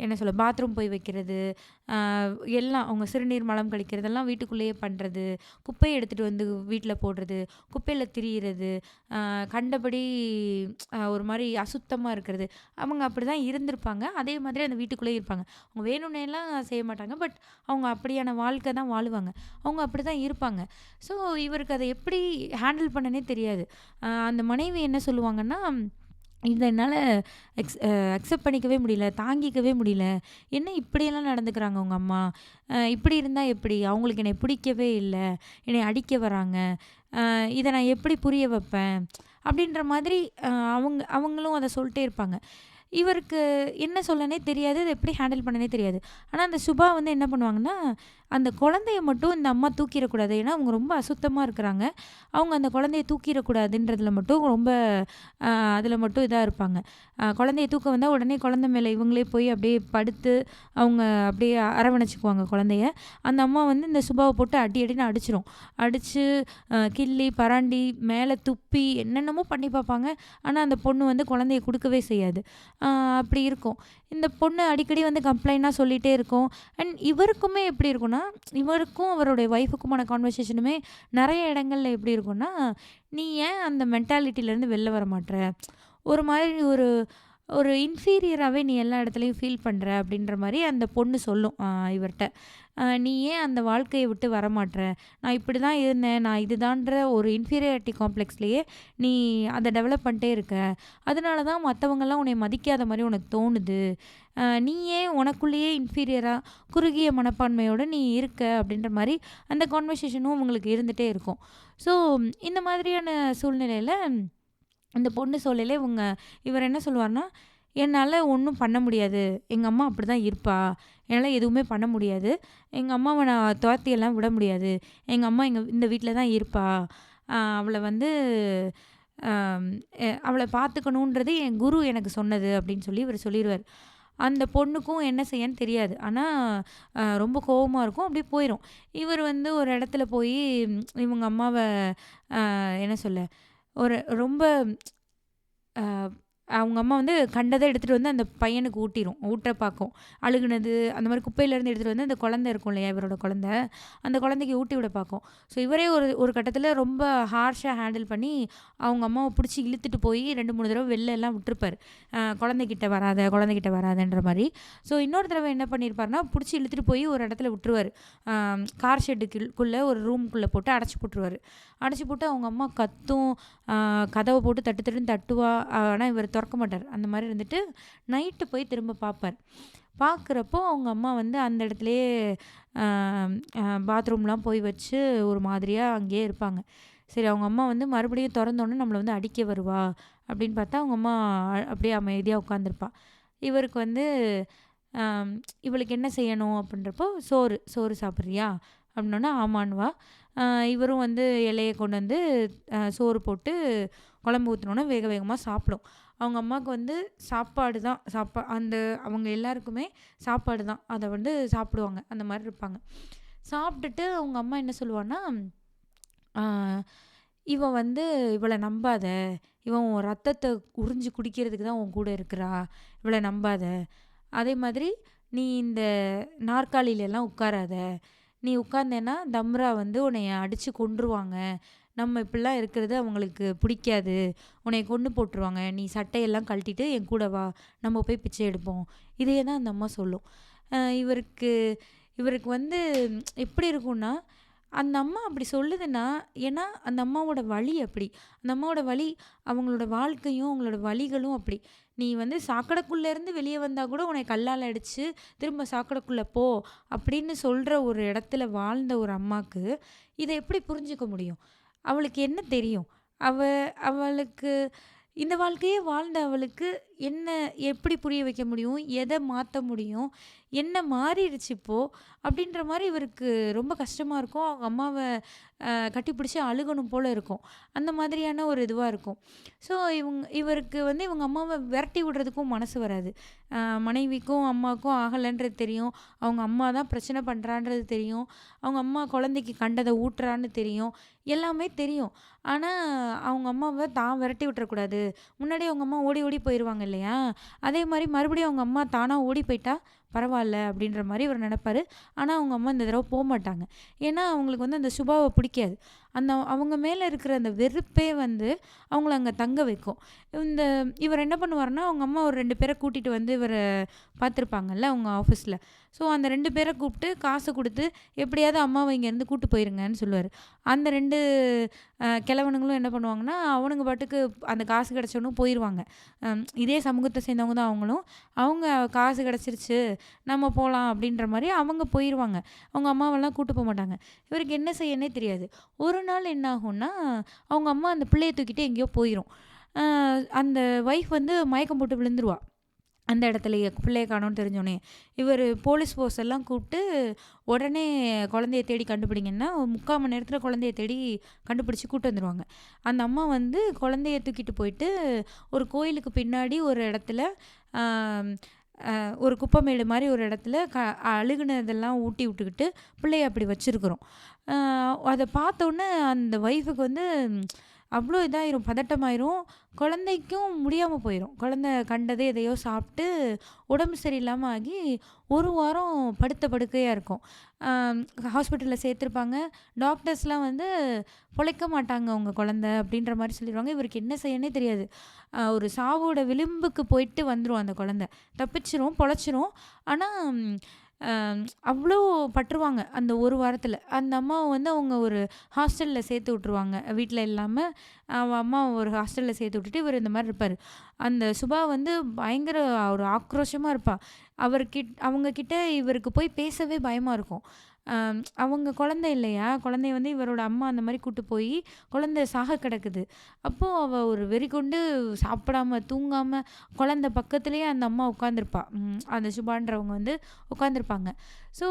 என்ன சொல்ல, பாத்ரூம் போய் வைக்கிறது, எல்லாம் அவங்க சிறுநீர் மலம் கழிக்கிறதெல்லாம் வீட்டுக்குள்ளேயே பண்ணுறது, குப்பையை எடுத்துகிட்டு வந்து வீட்டில் போடுறது, குப்பையில் திரியிறது, கண்டபடி ஒரு மாதிரி அசுத்தமாக இருக்கிறது. அவங்க அப்படி தான் இருந்திருப்பாங்க. அதே மாதிரி அந்த வீட்டுக்குள்ளேயே இருப்பாங்க. அவங்க வேணும்னேலாம் செய்ய மாட்டாங்க. பட் அவங்க அப்படியான வாழ்க்கை தான் வாழுவாங்க. அவங்க அப்படி தான் இருப்பாங்க. ஸோ இவருக்கு அதை எப்படி ஹேண்டில் பண்ணனே தெரியாது. அந்த மனைவி என்ன சொல்லுவாங்கன்னா, இதை என்னால் அக்செப்ட் பண்ணிக்கவே முடியல, தாங்கிக்கவே முடியல. என்ன இப்படியெல்லாம் நடந்துக்கிறாங்க உங்கள் அம்மா, இப்படி இருந்தால் எப்படி, அவங்களுக்கு என்னை பிடிக்கவே இல்லை, என்னை அடிக்க வராங்க, இதை நான் எப்படி புரிய வைப்பேன் அப்படின்ற மாதிரி அவங்களும் அதை சொல்லிட்டே இருப்பாங்க. இவருக்கு என்ன சொல்லனே தெரியாது, அதை எப்படி ஹேண்டில் பண்ணனே தெரியாது. ஆனால் அந்த சுபா வந்து என்ன பண்ணுவாங்கன்னா, அந்த குழந்தைய மட்டும் இந்த அம்மா தூக்கிடக்கூடாது, ஏன்னா அவங்க ரொம்ப அசுத்தமாக இருக்கிறாங்க, அவங்க அந்த குழந்தைய தூக்கிடக்கூடாதுன்றதுல மட்டும் ரொம்ப அதில் மட்டும் இதாக இருப்பாங்க. குழந்தைய தூக்க வந்தால் உடனே குழந்தை மேலே இவங்களே போய் அப்படியே படுத்து அவங்க அப்படியே அரவணைச்சிக்குவாங்க குழந்தைய. அந்த அம்மா வந்து இந்த சுபாவை போட்டு அடி அடின்னு அடிச்சிடும். அடித்து கிள்ளி பராண்டி மேலே துப்பி என்னென்னமோ பண்ணி பார்ப்பாங்க. ஆனால் அந்த பொண்ணு வந்து குழந்தைய கொடுக்கவே செய்யாது. அப்படி இருக்கும். இந்த பொண்ணு அடிக்கடி வந்து கம்ப்ளைண்டாக சொல்லிகிட்டே இருக்கும். அண்ட் இவருக்குமே எப்படி இருக்குன்னா, இவருக்கும் அவருடைய ஒய்ஃபுக்குமான கான்வர்சேஷனுமே நிறைய இடங்கள்ல எப்படி இருக்குன்னா, நீ ஏன் அந்த மென்டாலிட்டியிலேருந்து வெளில வர மாட்ற, ஒரு மாதிரி ஒரு ஒரு இன்ஃபீரியராகவே நீ எல்லா இடத்துலையும் ஃபீல் பண்ணுற அப்படின்ற மாதிரி அந்த பொண்ணு சொல்லும் இவர்கிட்ட. நீ ஏன் அந்த வாழ்க்கையை விட்டு வரமாட்ற, நான் இப்படி தான் இருந்தேன், நான் இதுதான்ற ஒரு இன்ஃபீரியாரிட்டி காம்ப்ளெக்ஸ்லேயே நீ அதை டெவலப் பண்ணிட்டே இருக்க, அதனால தான் மற்றவங்கெல்லாம் உன்னை மதிக்காத மாதிரி உனக்கு தோணுது, நீ ஏன் உனக்குள்ளேயே இன்ஃபீரியராக குறுகிய மனப்பான்மையோடு நீ இருக்க அப்படின்ற மாதிரி அந்த கான்வர்சேஷனும் உங்களுக்கு இருந்துகிட்டே இருக்கும். ஸோ இந்த மாதிரியான சூழ்நிலையில் அந்த பொண்ணு சொல்லலே இவர் என்ன சொல்லுவார்னா, என்னால் ஒன்றும் பண்ண முடியாது, எங்கள் அம்மா அப்படி தான் இருப்பா, என்னால் எதுவுமே பண்ண முடியாது, எங்கள் அம்மாவை நான் துரத்தியெல்லாம் விட முடியாது, எங்கள் அம்மா இந்த வீட்டில் தான் இருப்பா, அவளை வந்து அவளை பார்த்துக்கணுன்றது என் குரு எனக்கு சொன்னது அப்படின்னு சொல்லி இவர் சொல்லிடுவார். அந்த பொண்ணுக்கும் என்ன செய்யன்னு தெரியாது. ஆனால் ரொம்ப கோவமாக இருக்கும். அப்படியே போயிடும். இவர் வந்து ஒரு இடத்துல போய் இவங்க அம்மாவை என்ன சொல்ல, ஒரு ரொம்ப அவங்க அம்மா வந்து கண்டதை எடுத்துகிட்டு வந்து அந்த பையனுக்கு ஊட்ட பார்க்கும். அழுகுனது அந்த மாதிரி குப்பையிலேருந்து எடுத்துகிட்டு வந்து அந்த குழந்தை இருக்கும் இல்லையா, இவரோட குழந்தை, அந்த குழந்தைக்கு ஊட்டி விட பார்க்கும். ஸோ இவரே ஒரு கட்டத்தில் ரொம்ப ஹார்ஷாக ஹேண்டில் பண்ணி அவங்க அம்மாவை பிடிச்சி இழுத்துட்டு போய் 2-3 தடவை வெளில எல்லாம் விட்டுருப்பார். குழந்தைகிட்ட வராதன்ற மாதிரி. ஸோ இன்னொரு தடவை என்ன பண்ணியிருப்பாருனா, பிடிச்சி இழுத்துட்டு போய் ஒரு இடத்துல விட்டுருவார். கார் ஷெட்டுக்குள்ளே ஒரு ரூமுக்குள்ளே போட்டு அடைச்சி போட்டு அவங்க அம்மா கத்தும், கதவை போட்டு தட்டுன்னு தட்டுவா. ஆனால் இவர் திறக்க மாட்டார். அந்த மாதிரி இருந்துட்டு நைட்டு போய் திரும்ப பார்க்குறப்போ அவங்க அம்மா வந்து அந்த இடத்துலையே பாத்ரூம்லாம் போய் வச்சு ஒரு மாதிரியாக அங்கேயே இருப்பாங்க. சரி, அவங்க அம்மா வந்து மறுபடியும் திறந்தோன்னே நம்மளை வந்து அடிக்க வருவா அப்படின்னு பார்த்தா அவங்க அம்மா அப்படியே அமைதியாக உட்காந்துருப்பா. இவருக்கு வந்து இவளுக்கு என்ன செய்யணும் அப்படின்றப்போ, சோறு சாப்பிட்றியா அப்படின்னோன்னா ஆமான்வா. இவரும் வந்து இலையை கொண்டு வந்து சோறு போட்டு குழம்பு ஊற்றினோன்னா வேக வேகமாக சாப்பிடும். அவங்க அம்மாவுக்கு வந்து சாப்பாடு தான் அந்த அவங்க எல்லாருக்குமே சாப்பாடு தான், அதை வந்து சாப்பிடுவாங்க. அந்த மாதிரி இருப்பாங்க. சாப்பிட்டுட்டு அவங்க அம்மா என்ன சொல்லுவான்னா, இவளை நம்பாத, இவன் உன் ரத்தத்தை உறிஞ்சி குடிக்கிறதுக்கு தான் உன் கூட இருக்கிறா, இவளை நம்பாத, அதே மாதிரி நீ இந்த நாற்காலியிலெல்லாம் உட்காராத, நீ உட்கார்ந்தேன்னா தம்ரா வந்து உன்னைய அடித்து கொன்றுவாங்க, நம்ம இப்படிலாம் இருக்கிறது அவங்களுக்கு பிடிக்காது, உன்னை கொன்று போட்டுருவாங்க, நீ சட்டையெல்லாம் கழட்டிட்டு என் கூட வா, நம்ம போய் பிச்சை எடுப்போம், இதையே தான் அந்த அம்மா சொல்லும். இவருக்கு வந்து எப்படி இருக்கும்னா, அந்த அம்மா அப்படி சொல்லுதுன்னா, ஏன்னா அந்த அம்மாவோட வலி அப்படி. அந்த அம்மாவோட வலி, அவங்களோட வாழ்க்கையும், அவங்களோட வலிகளும் அப்படி. "நீ வந்து சாக்கடைக்குள்ளேருந்து வெளிய வந்தா கூட உன்னைய கல்லால அடிச்சு, திரும்ப சாக்கடைக்குள்ள போ" அப்படின்னு சொல்ற ஒரு இடத்துல வாழ்ந்த ஒரு அம்மாக்கு, இத எப்படி புரிஞ்சுக்க முடியும்? அவளுக்கு என்ன தெரியும்? அவ அவளுக்கு இந்த வாழ்க்கையே வாழ்ந்த அவளுக்கு என்ன எப்படி புரிய வைக்க முடியும்? எத மாத்த முடியும்? என்ன மாறிடுச்சு இப்போ? அப்படின்ற மாரி இவருக்கு ரொம்ப கஷ்டமா இருக்கும். அவங்க அம்மாவ கட்டிப்பிடிச்சு அழுகணும் போல இருக்கும். அந்த மாதிரியான ஒரு இதுவா இருக்கும். ஸோ இவருக்கு வந்து இவங்க அம்மாவ விரட்டி விடுறதுக்கும் மனசு வராது. மனைவிக்கும், அம்மாவுக்கும் ஆகலன்றது தெரியும். அவங்க அம்மா தான் பிரச்சனை பண்றான்றது தெரியும். அவங்க அம்மா குழந்தைக்கு கண்டத ஊட்டுறான்னு தெரியும். எல்லாமே தெரியும். ஆனா, அவங்க அம்மாவ தான் விரட்டி விட்டுறக்கூடாது. முன்னாடி அவங்க அம்மா ஓடி ஓடி போயிருவாங்க இல்லையா? அதே மாரி மறுபடியும் அவங்க அம்மா தானா ஓடி போயிட்டா பரவால்ல அப்படின்ற மாரி இவரு நெனைப்பாரு. ஆனா, அவங்க அம்மா இந்த தடவ போமாட்டாங்க. ஏன்னா, அவங்களுக்கு வந்து அந்த சுபாவ பிடிக்காது. அவங்க மேல இருக்கிற அந்த வெறுப்பே வந்து அவங்கள அங்க தங்க வைக்கும். இந்த இவர் என்ன பண்ணுவாருன்னா, அவங்க அம்மா ஒரு 2 பேர கூட்டிட்டு வந்து இவர பார்த்துருப்பாங்கல்ல அவங்க ஆஃபீஸ்ல. ஸோ, அந்த 2 பேர கூப்ட்டு காசு குடுத்து, எப்படியாவது அம்மாவ இங்கேருந்து கூட்டு போயிருங்கன்னு சொல்லுவாரு. அந்த 2 கிழவனுங்களும் என்ன பண்ணுவாங்கன்னா, அவனுங்க பாட்டுக்கு அந்த காசு கிடைச்சோனே போயிருவாங்க. இதே சமூகத்த சேர்ந்தவங்க தான் அவங்களும். அவங்க காசு கிடைச்சிருச்சு, நம்ம போலாம் அப்படின்ற மாரி அவங்க போயிருவாங்க. அவங்க அம்மாவெல்லாம் கூட்டு போமாட்டாங்க. இவருக்கு என்ன செய்யன்னே தெரியாது. ஒரு நாள் என்ன ஆகும்னா, அவங்க அம்மா அந்த பிள்ளைய தூக்கிட்டு எங்கேயோ போயிரும். அ அந்த ஒய்ஃப் வந்து மயக்கம் போட்டு விழுந்துருவா. அந்த இடத்துலயே பிள்ளைய காணோம்னு தெரிஞ்சோனே. இவரு போலீஸ் ஃபோர்ஸ் எல்லாம் கூப்ட்டு, உடனே குழந்தைய தேடி கண்டுபிடிங்கன்னா, 3/4 மணி நேரத்தில குழந்தைய தேடி கண்டுபிடிச்சு கூட்டு வந்துருவாங்க. அந்த அம்மா வந்து குழந்தைய தூக்கிட்டு போயிட்டு, ஒரு கோயிலுக்கு பின்னாடி ஒரு இடத்துல, ஆ ஒரு குப்பைமேடு மாரி ஒரு இடத்துல அழுகுனதெல்லாம் ஊட்டி விட்டுக்கிட்டு, பிள்ளைய அப்படி வச்சிருக்கிறோம். அத பார்த்தோன்னே அந்த ஒய்ஃபுக்கு வந்து அவ்ளோ இதாயிரும், பதட்டமாயிரும். குழந்தைக்கும் முடியாம போயிரும். குழந்தை கண்டது எதையோ சாப்பிட்டு உடம்பு சரியில்லாம ஆகி 1 வாரம் படுத்த படுக்கையா இருக்கும். ஹாஸ்பிட்டல்ல சேர்த்துருப்பாங்க. டாக்டர்ஸ்லாம் வந்து பொழைக்க மாட்டாங்க உங்க குழந்தை அப்படின்ற மாரி சொல்லிருவாங்க. இவருக்கு என்ன செய்யன்னே தெரியாது. ஒரு சாவோட விளிம்புக்கு போயிட்டு வந்துரும் அந்த குழந்தை. தப்பிச்சுரும், பொழைச்சிரும். ஆனா அ அவ்ளோ பட்டுருவாங்க அந்த 1 வாரத்தில. அந்த அம்மாவ வந்து அவங்க ஒரு ஹாஸ்டல்ல சேர்த்து விட்டுருவாங்க. வீட்ல இல்லாம அம்மாவ ஒரு ஹாஸ்டல்ல சேர்த்து விட்டுட்டு இவரு இந்த மாரி இருப்பாரு. அந்த சுபா வந்து பயங்கர ஒரு ஆக்ரோஷமா இருப்பா. அவங்க கிட்ட இவருக்கு போய் பேசவே பயமா இருக்கும். அவங்க குழந்தை இல்லையா? குழந்தைய வந்து இவரோட அம்மா அந்த மாரி கூட்டு போயி, குழந்தை சாக கிடக்குது. அப்போ அவ ஒரு வெறிகொண்டு சாப்பிடாம, தூங்காம குழந்தை பக்கத்திலேயே அந்த அம்மா உட்காந்துருப்பா. அந்த சுபான்றவங்க வந்து உட்காந்துருப்பாங்க. ஸோ,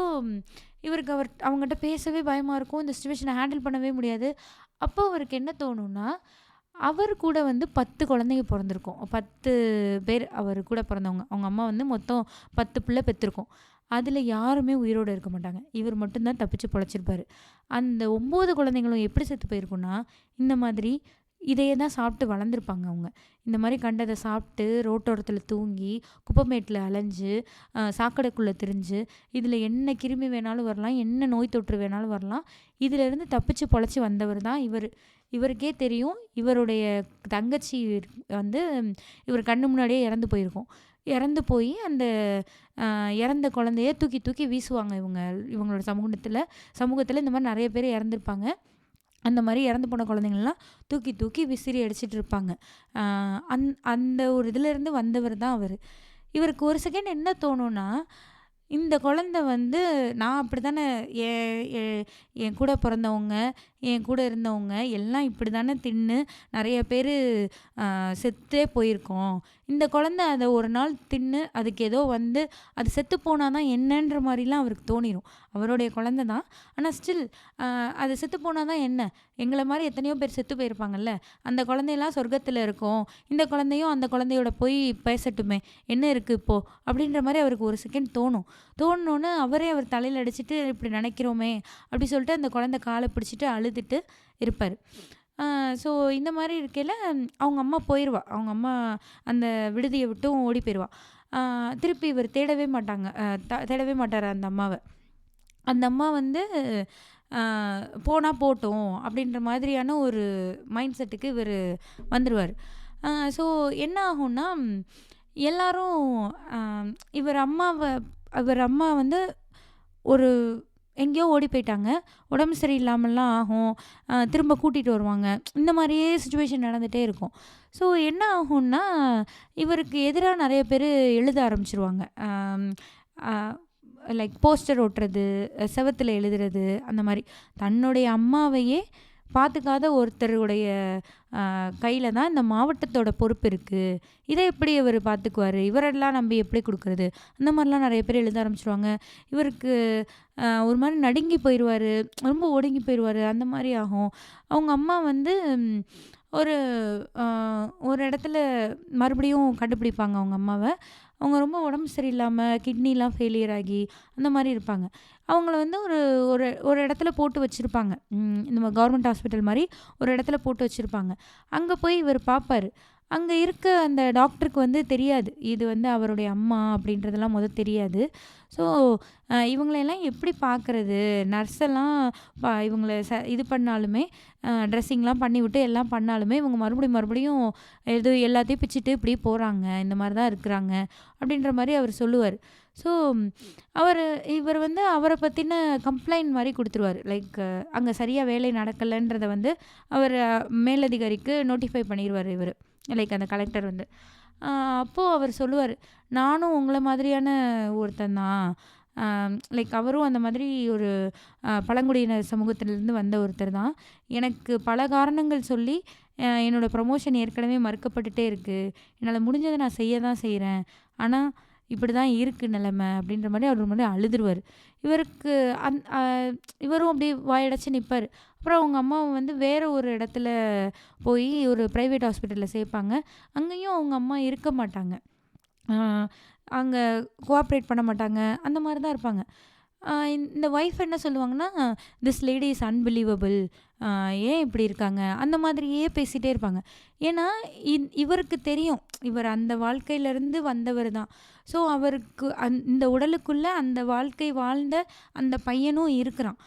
இவருக்கு அவங்கட்ட பேசவே பயமா இருக்கும். இந்த சிச்சுவேஷன ஹேண்டில் பண்ணவே முடியாது. அப்போ அவருக்கு என்ன தோணும்னா, அவர் கூட வந்து 10 குழந்தைங்க பொறந்திருக்கும். 10 பேர் அவரு கூட பொறந்தவங்க. அவங்க அம்மா வந்து மொத்தம் 10 பிள்ளை பெத்திருக்கும். அதில யாருமே உயிரோட இருக்க மாட்டாங்க. இவர் மட்டும் தான் தப்பிச்சு பொழைச்சிருப்பாரு. அந்த 9 குழந்தைங்களும் எப்படி செத்து போயிருக்கும்னா, இந்த மாதிரி இதையே தான் சாப்பிட்டு வளர்ந்துருப்பாங்க அவங்க. இந்த மாரி கண்டத சாப்பிட்டு, ரோட்டோரத்தில தூங்கி, குப்பைமேட்ல அலைஞ்சு, சாக்கடைக்குள்ள திரிஞ்சு, இதில என்ன கிருமி வேணாலும் வரலாம், என்ன நோய் தொற்று வேணாலும் வரலாம். இதிலேருந்து தப்பிச்சு பொழைச்சு வந்தவர் தான் இவரு. இவருக்கே தெரியும், இவருடைய தங்கச்சி வந்து இவர் கண்ணு முன்னாடியே இறந்து போயிருக்கும். இறந்து போயி அந்த இறந்த குழந்தைய தூக்கி தூக்கி வீசுவாங்க இவங்களோட சமூகத்தில இந்த மாரி நெறைய பேர் இறந்துருப்பாங்க. அந்த மாரி இறந்து போன குழந்தைங்கள்லாம் தூக்கி தூக்கி விசிறி அடிச்சிட்டு இருப்பாங்க. அ அந்த ஒரு இதிலேருந்து வந்தவர் தான் அவரு. இவருக்கு ஒரு செகண்ட் என்ன தோணும்னா, இந்த குழந்தை வந்து நான் அப்படித்தானே என் எ என் கூட பொறந்தவங்க, என் கூட இருந்தவங்க எல்லாம் இப்படி தானே தின்னு நெறைய பேரு செத்தே போயிருக்கோம். இந்த குழந்தை அத ஒரு நாள் தின்னு அதுக்கு ஏதோ வந்து அது செத்து போனா தான் என்னன்ற மாரிலாம் அவருக்கு தோணிரும். அவருடைய குழந்தை தான். ஆனா ஸ்டில் அது செத்து போனா தான் என்ன? எங்கள மாரி எத்தனையோ பேர் செத்து போயிருப்பாங்கல்ல. அந்த குழந்தையெல்லாம் சொர்க்கத்தில இருக்கும். இந்த குழந்தையும் அந்த குழந்தையோட போய் பேசட்டுமே! என்ன இருக்கு இப்போ? அப்படின்ற மாரி அவருக்கு ஒரு செகண்ட் தோணும். தோணுனோனே அவர் தலையில அடிச்சுட்டு இப்படி நினைக்கிறோமே! அப்படி சொல்லிட்டு அந்த குழந்தை கால பிடிச்சிட்டு அழுதுட்டு இருப்பாரு. ஸோ இந்த மாரி இருக்கையில அவங்க அம்மா போயிருவா. அவங்க அம்மா அந்த விடுதிய விட்டும் ஓடி போயிருவா. திருப்பி இவர் தேடவே மாட்டாங்க. தேடவே மாட்டாரு அந்த அம்மாவ. அந்த அம்மா வந்து அ போனா போட்டும் அப்படின்ற மாதிரியான ஒரு மைண்ட் செட்டுக்கு இவரு வந்துருவாரு. ஸோ என்ன ஆகும்னா, எல்லாரும் அ இவர் அம்மா வந்து ஒரு எங்கேயோ ஓடி போயிட்டாங்க. உடம்பு சரியில்லாமலாம் ஆகும். திரும்ப கூட்டிட்டு வருவாங்க. இந்த மாதிரியே சிச்சுவேஷன் நடந்துகிட்டே இருக்கும். ஸோ என்ன ஆகும்னா, இவருக்கு எதிரா நெறைய பேர் எழுத ஆரம்பிச்சுருவாங்க. லைக் போஸ்டர் ஒட்டுறது, செவுத்துல எழுதுறது, அந்த மாதிரி தன்னுடைய அம்மாவையே பார்த்துக்காத ஒருத்தருடைய கையில் தான் இந்த மாவட்டத்தோட பொறுப்பு இருக்குது, இதை எப்படி இவர் பார்த்துக்குவார், இவரெல்லாம் நம்பி எப்படி கொடுக்குறது, அந்த மாதிரிலாம் நிறைய பேர் எழுத ஆரம்பிச்சிருவாங்க. இவருக்கு ஒரு மாதிரி நடுங்கி போயிடுவார், ரொம்ப ஒடுங்கி போயிடுவார், அந்த மாதிரி ஆகும். அவங்க அம்மா வந்து ஒரு ஒரு இடத்துல மறுபடியும் கண்டுபிடிப்பாங்க அவங்க அம்மாவை. அவங்க ரொம்ப உடம்பு சரியில்லாமல் கிட்னிலாம் ஃபெயிலியர் ஆகி அந்த மாதிரி இருப்பாங்க. அவங்கள வந்து ஒரு ஒரு ஒரு இடத்துல போட்டு வச்சுருப்பாங்க. இந்த கவர்மெண்ட் ஹாஸ்பிட்டல் மாதிரி ஒரு இடத்துல போட்டு வச்சுருப்பாங்க. அங்கே போய் இவர் பார்ப்பார். அங்கே இருக்க அந்த டாக்டருக்கு வந்து தெரியாது, இது வந்து அவருடைய அம்மா அப்படின்றதெல்லாம் தெரியாது. ஸோ இவங்களெல்லாம் எப்படி பார்க்குறது, நர்ஸெல்லாம் இவங்கள இது பண்ணாலுமே, ட்ரெஸ்ஸிங்லாம் பண்ணிவிட்டு எல்லாம் பண்ணாலுமே இவங்க மறுபடியும் எல்லாத்தையும் பிச்சுட்டு இப்படியே போகிறாங்க, இந்த மாதிரி தான் இருக்கிறாங்க அப்படின்ற மாதிரி அவர் சொல்லுவார். ஸோ இவர் வந்து அவரை பற்றின கம்ப்ளைண்ட் மாதிரி கொடுத்துருவார். லைக் அங்கே சரியாக வேலை நடக்கலைன்றதை வந்து அவர் மேலதிகாரிக்கு நோட்டிஃபை பண்ணிடுவார் இவர், லைக் அந்த கலெக்டர் வந்து. அப்போது அவர் சொல்லுவார், நானும் உங்களை மாதிரியான ஒருத்தன் தான். லைக் அவரும் அந்த மாதிரி ஒரு பழங்குடியினர் சமூகத்திலேருந்து வந்த ஒருத்தர் தான். எனக்கு பல காரணங்கள் சொல்லி என்னோடய ப்ரமோஷன் ஏற்கனவே மறுக்கப்பட்டுட்டே இருக்குது. என்னால் முடிஞ்சதை நான் செய்ய தான் செய்கிறேன். ஆனால் இப்படி தான் இருக்குது நிலைமை அப்படின்ற மாதிரி அவர் முன்னாடி அழுதுருவார். இவருக்கு இவரும் அப்படியே வாயடைச்சு நிற்பார். அப்புறம் அவங்க அம்மாவை வந்து வேறு ஒரு இடத்துல போய் ஒரு ப்ரைவேட் ஹாஸ்பிட்டலில் சேர்ப்பாங்க. அங்கேயும் அவங்க அம்மா இருக்க மாட்டாங்க, அங்கே கோஆப்ரேட் பண்ண மாட்டாங்க, அந்த மாதிரி தான் இருப்பாங்க. இந்த ஒய்ஃப் என்ன சொல்லுவாங்கன்னா, திஸ் லேடி இஸ் அன்பிலீவபிள், ஏன் இப்படி இருக்காங்க, அந்த மாதிரியே பேசிகிட்டே இருப்பாங்க. ஏன்னா இவருக்கு தெரியும், இவர் அந்த வாழ்க்கையிலேருந்து வந்தவர் தான். ஸோ அவருக்கு இந்த உடலுக்குள்ளே அந்த வாழ்க்கை வாழ்ந்த அந்த பையனும் இருக்கிறான்.